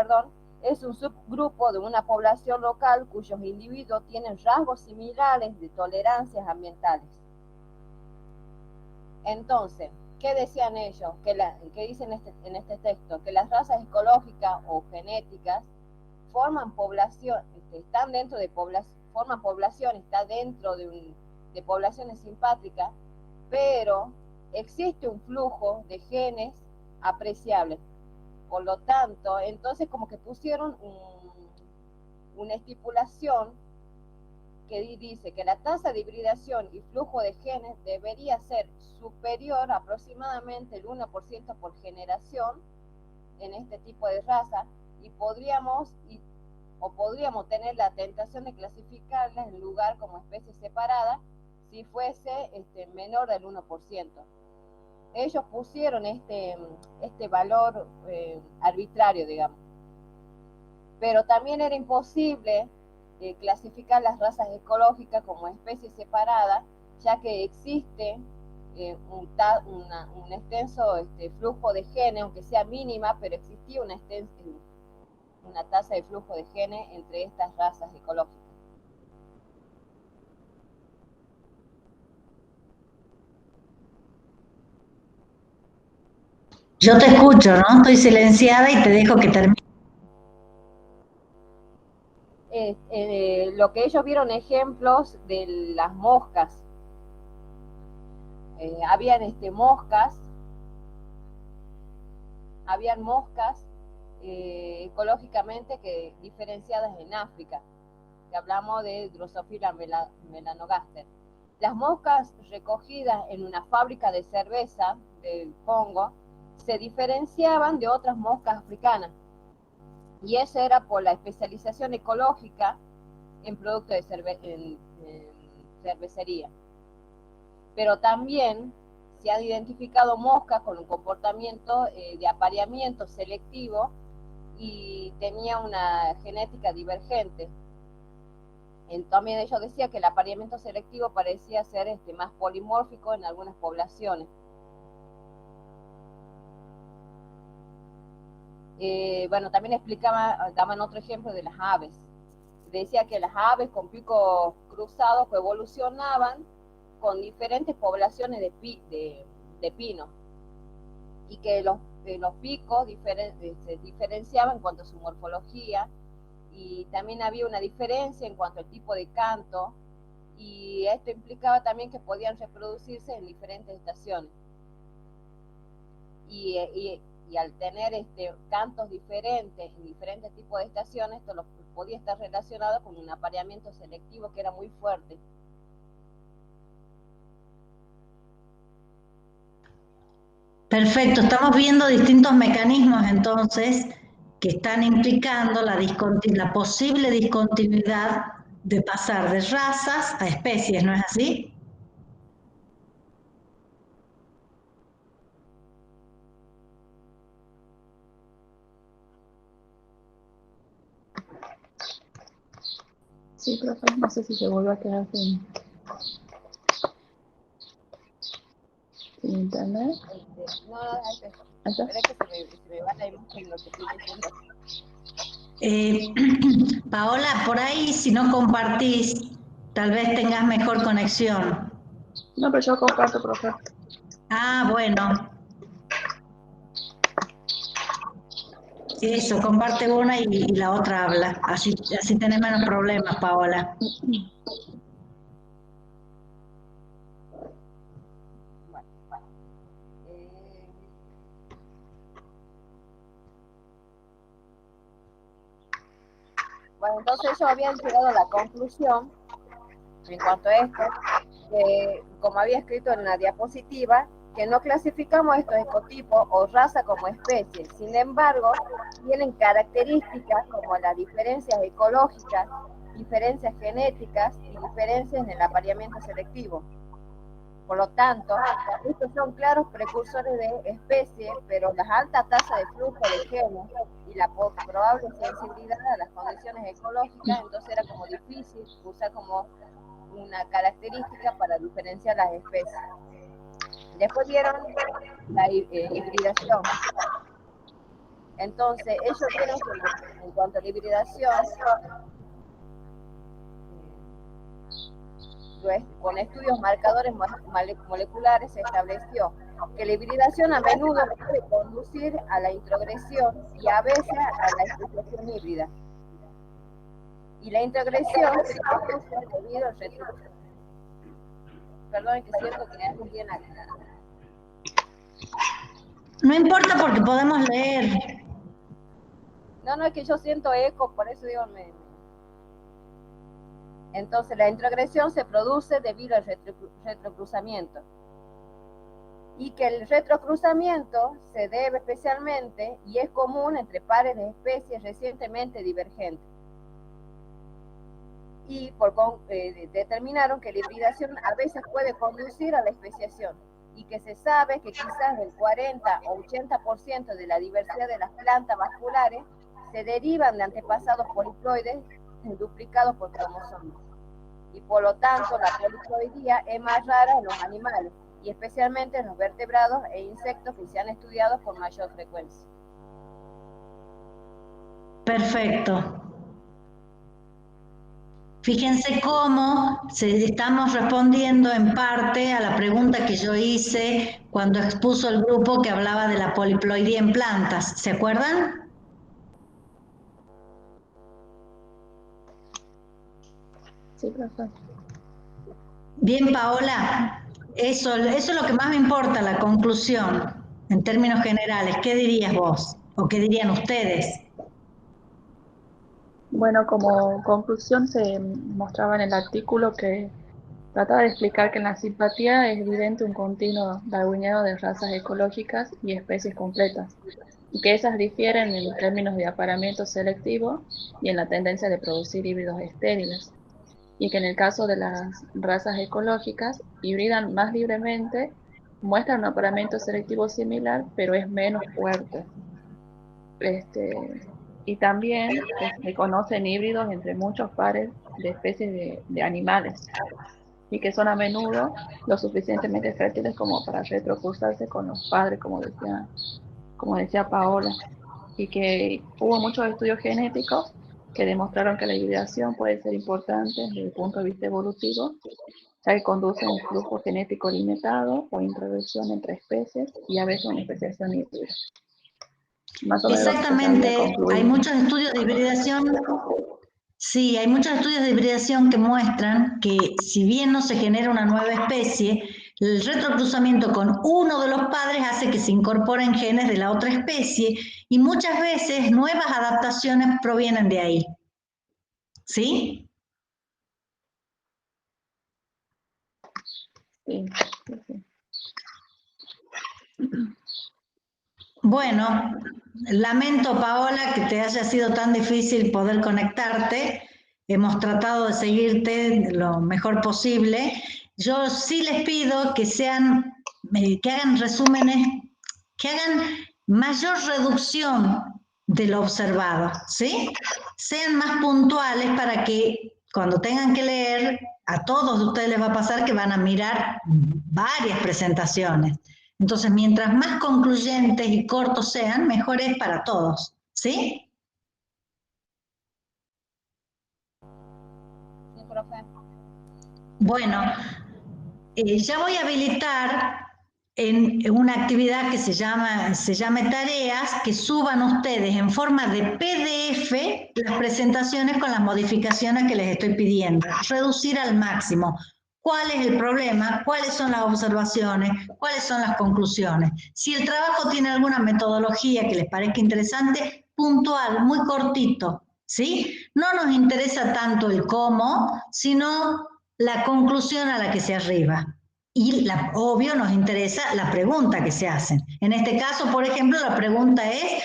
es un subgrupo de una población local cuyos individuos tienen rasgos similares de tolerancias ambientales. Entonces, ¿qué decían ellos? ¿Qué dicen en este texto? Que las razas ecológicas o genéticas forman población, están dentro de forman población, está dentro de poblaciones simpátricas, pero existe un flujo de genes apreciable. Por lo tanto, entonces como que pusieron una estipulación que dice que la tasa de hibridación y flujo de genes debería ser superior a aproximadamente el 1% por generación en este tipo de raza y podríamos tener la tentación de clasificarlas en lugar como especies separadas si fuese menor del 1%. Ellos pusieron este valor arbitrario, digamos. Pero también era imposible clasificar las razas ecológicas como especies separadas, ya que existe un extenso flujo de genes, aunque sea mínima, pero existía una tasa de flujo de genes entre estas razas ecológicas. Yo te escucho, ¿no? Estoy silenciada y te dejo que termine. Lo que ellos vieron ejemplos de las moscas. Habían moscas ecológicamente diferenciadas en África, que hablamos de Drosophila melanogaster. Las moscas recogidas en una fábrica de cerveza del Congo se diferenciaban de otras moscas africanas, y eso era por la especialización ecológica en productos de cervecería. Pero también se han identificado moscas con un comportamiento de apareamiento selectivo y tenía una genética divergente. También ellos decían que el apareamiento selectivo parecía ser más polimórfico en algunas poblaciones. También daban otro ejemplo de las aves. Decía que las aves con picos cruzados evolucionaban con diferentes poblaciones de pino, y que los picos se diferenciaban en cuanto a su morfología, y también había una diferencia en cuanto al tipo de canto, y esto implicaba también que podían reproducirse en diferentes estaciones. Y al tener cantos diferentes en diferentes tipos de estaciones, esto podía estar relacionado con un apareamiento selectivo que era muy fuerte. Perfecto, estamos viendo distintos mecanismos entonces que están implicando la posible discontinuidad de pasar de razas a especies, ¿no es así? Sí, profe, no sé si se vuelve a quedar sin internet. No, ahí está. ¿Ahí está? Espera que se me va la imagen lo que estoy diciendo. Paola, por ahí si no compartís, tal vez tengas mejor conexión. No, pero yo comparto, profe. Ah, bueno. Eso, comparte una y la otra habla. Así tenés menos problemas, Paola. Eh, Bueno, entonces ellos habían llegado a la conclusión, en cuanto a esto, que, como había escrito en la diapositiva, que no clasificamos estos ecotipos o raza como especies. Sin embargo, tienen características como las diferencias ecológicas, diferencias genéticas y diferencias en el apareamiento selectivo. Por lo tanto, estos son claros precursores de especies, pero las altas tasas de flujo de genes y la probable sensibilidad a las condiciones ecológicas, entonces era como difícil usar como una característica para diferenciar las especies. Después vieron la hibridación. Entonces, ellos vieron que en cuanto a la hibridación, con estudios marcadores moleculares se estableció que la hibridación a menudo puede conducir a la introgresión y a veces a la especiación híbrida. Y la introgresión se produce debido al retroceso. Perdón, que siento que alguien tiene acá. No importa porque podemos leer. No, es que yo siento eco, por eso digo, Entonces, la introgresión se produce debido al retrocruzamiento. Y que el retrocruzamiento se debe especialmente y es común entre pares de especies recientemente divergentes. Y determinaron que la hibridación a veces puede conducir a la especiación y que se sabe que quizás el 40 o 80% de la diversidad de las plantas vasculares se derivan de antepasados poliploides duplicados por cromosomas. Y por lo tanto la poliploidía es más rara en los animales y especialmente en los vertebrados e insectos que se han estudiado con mayor frecuencia. Perfecto. Fíjense cómo estamos respondiendo en parte a la pregunta que yo hice cuando expuso el grupo que hablaba de la poliploidía en plantas. ¿Se acuerdan? Sí, profe. Bien, Paola, eso es lo que más me importa, la conclusión, en términos generales. ¿Qué dirías vos? ¿O qué dirían ustedes? Bueno, como conclusión se mostraba en el artículo que trata de explicar que en la simpatía es evidente un continuo darwiniano de razas ecológicas y especies completas, y que esas difieren en términos de apareamiento selectivo y en la tendencia de producir híbridos estériles, y que en el caso de las razas ecológicas hibridan más libremente, muestran un apareamiento selectivo similar, pero es menos fuerte. Y también se conocen híbridos entre muchos pares de especies de animales, y que son a menudo lo suficientemente fértiles como para retrocruzarse con los padres, como decía Paola, y que hubo muchos estudios genéticos que demostraron que la hibridación puede ser importante desde el punto de vista evolutivo, ya que conduce a un flujo genético limitado o introducción entre especies y a veces una especiación híbrida. Más o menos lo que se sabía Exactamente, concluir. hay muchos estudios de hibridación. Sí, hay muchos estudios de hibridación que muestran que si bien no se genera una nueva especie, el retrocruzamiento con uno de los padres hace que se incorporen genes de la otra especie y muchas veces nuevas adaptaciones provienen de ahí. ¿Sí? Sí, sí, sí. Bueno, lamento, Paola, que te haya sido tan difícil poder conectarte. Hemos tratado de seguirte lo mejor posible. Yo sí les pido que que hagan resúmenes, que hagan mayor reducción de lo observado, ¿sí? Sean más puntuales para que cuando tengan que leer, a todos ustedes les va a pasar que van a mirar varias presentaciones. Entonces, mientras más concluyentes y cortos sean, mejor es para todos, ¿sí? Sí, profe. Bueno, ya voy a habilitar en una actividad que se llame tareas, que suban ustedes en forma de PDF las presentaciones con las modificaciones que les estoy pidiendo. Reducir al máximo. ¿Cuál es el problema? ¿Cuáles son las observaciones? ¿Cuáles son las conclusiones? Si el trabajo tiene alguna metodología que les parezca interesante, puntual, muy cortito, ¿sí? No nos interesa tanto el cómo, sino la conclusión a la que se arriba. Y obvio nos interesa la pregunta que se hacen. En este caso, por ejemplo, la pregunta es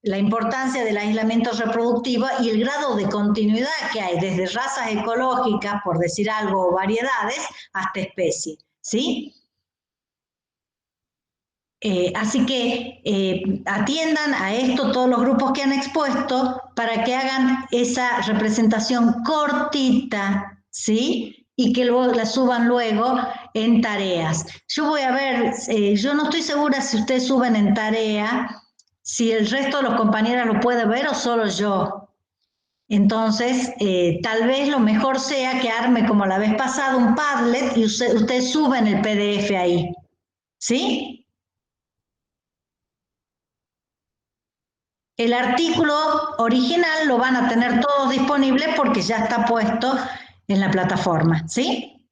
la importancia del aislamiento reproductivo y el grado de continuidad que hay desde razas ecológicas, por decir algo, o variedades, hasta especies, ¿sí? Así que atiendan a esto todos los grupos que han expuesto para que hagan esa representación cortita, ¿sí? Y que luego la suban luego en tareas. Yo voy a ver, yo no estoy segura si ustedes suben en tarea, si el resto de los compañeros lo puede ver o solo yo. Entonces, tal vez lo mejor sea que arme como la vez pasada un Padlet y ustedes suben el PDF ahí, ¿sí? El artículo original lo van a tener todos disponibles porque ya está puesto en la plataforma, ¿sí?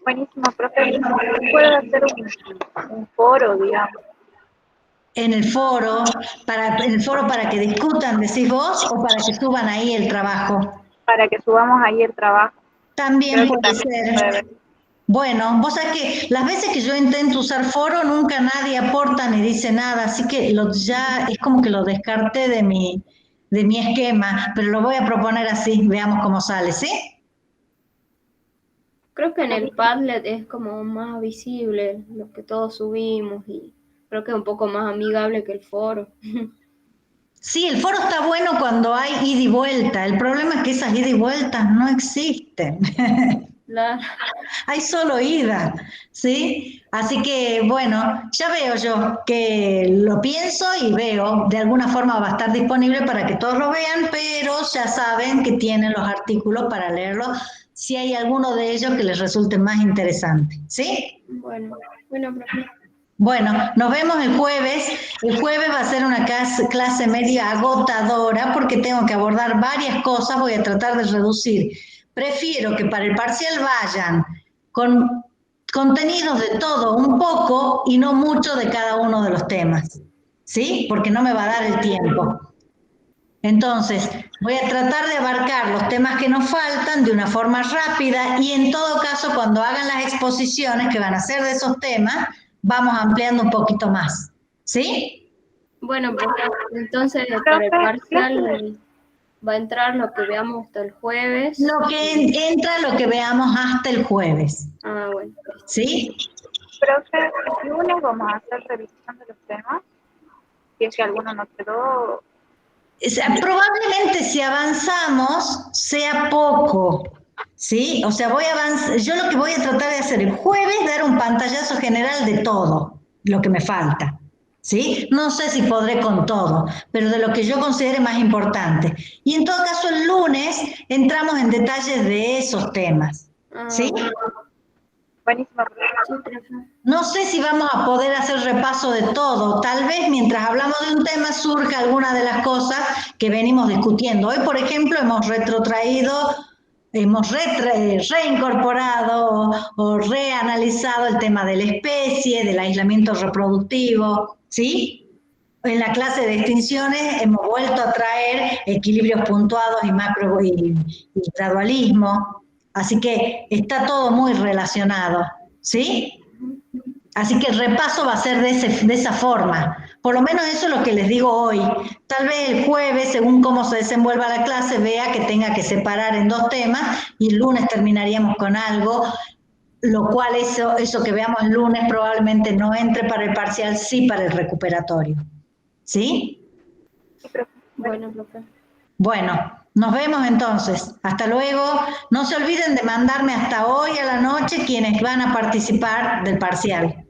Buenísimo, profe. ¿Puedo hacer un foro, digamos? En el foro para que discutan, decís vos, o para que suban ahí el trabajo. Para que subamos ahí el trabajo. También puede ser. Bueno, vos sabés que las veces que yo intento usar foro, nunca nadie aporta ni dice nada, así que ya es como que lo descarté de mi esquema, pero lo voy a proponer así, veamos cómo sale, ¿sí? Creo que en el Padlet es como más visible lo que todos subimos y creo que es un poco más amigable que el foro. Sí, el foro está bueno cuando hay ida y vuelta. El problema es que esas ida y vueltas no existen. Claro. Hay solo ida, ¿sí? Así que, bueno, ya veo yo que lo pienso y veo, de alguna forma va a estar disponible para que todos lo vean, pero ya saben que tienen los artículos para leerlos, si hay alguno de ellos que les resulte más interesante, ¿sí? Bueno, profe. Bueno, nos vemos el jueves. El jueves va a ser una clase media agotadora porque tengo que abordar varias cosas, voy a tratar de reducir. Prefiero que para el parcial vayan con contenidos de todo un poco y no mucho de cada uno de los temas, ¿sí? Porque no me va a dar el tiempo. Entonces, voy a tratar de abarcar los temas que nos faltan de una forma rápida y en todo caso, cuando hagan las exposiciones que van a hacer de esos temas, vamos ampliando un poquito más, ¿sí? Bueno, pues entonces para el parcial va a entrar lo que veamos hasta el jueves. Lo que entra, lo que veamos hasta el jueves. Ah, bueno. ¿Sí? Profe, el lunes vamos a hacer revisión de los temas. Si es que alguno nos quedó. Probablemente si avanzamos sea poco, ¿sí? O sea, yo lo que voy a tratar de hacer el jueves es dar un pantallazo general de todo lo que me falta, ¿sí? No sé si podré con todo, pero de lo que yo considere más importante. Y en todo caso el lunes entramos en detalles de esos temas, ¿sí? Buenísimo. No sé si vamos a poder hacer repaso de todo. Tal vez mientras hablamos de un tema surja alguna de las cosas que venimos discutiendo. Hoy, por ejemplo, hemos reincorporado o reanalizado el tema de la especie, del aislamiento reproductivo, ¿sí? En la clase de extinciones hemos vuelto a traer equilibrios puntuados y macro y gradualismo. Así que está todo muy relacionado, ¿sí? Así que el repaso va a ser de esa forma. Por lo menos eso es lo que les digo hoy. Tal vez el jueves, según cómo se desenvuelva la clase, vea que tenga que separar en 2 temas y el lunes terminaríamos con algo, lo cual eso que veamos el lunes probablemente no entre para el parcial, sí para el recuperatorio. ¿Sí? Bueno, profe. Bueno, nos vemos entonces. Hasta luego. No se olviden de mandarme hasta hoy a la noche quienes van a participar del parcial.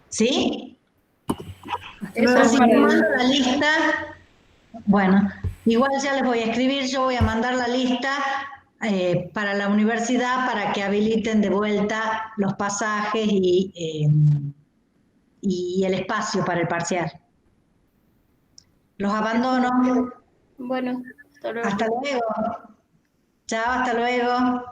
¿Sí? Eso Así sí. que mando la lista. Bueno, igual ya les voy a escribir, yo voy a mandar la lista para la universidad para que habiliten de vuelta los pasajes y el espacio para el parcial. Los abandono. Bueno, hasta luego. Hasta luego. Chao, hasta luego.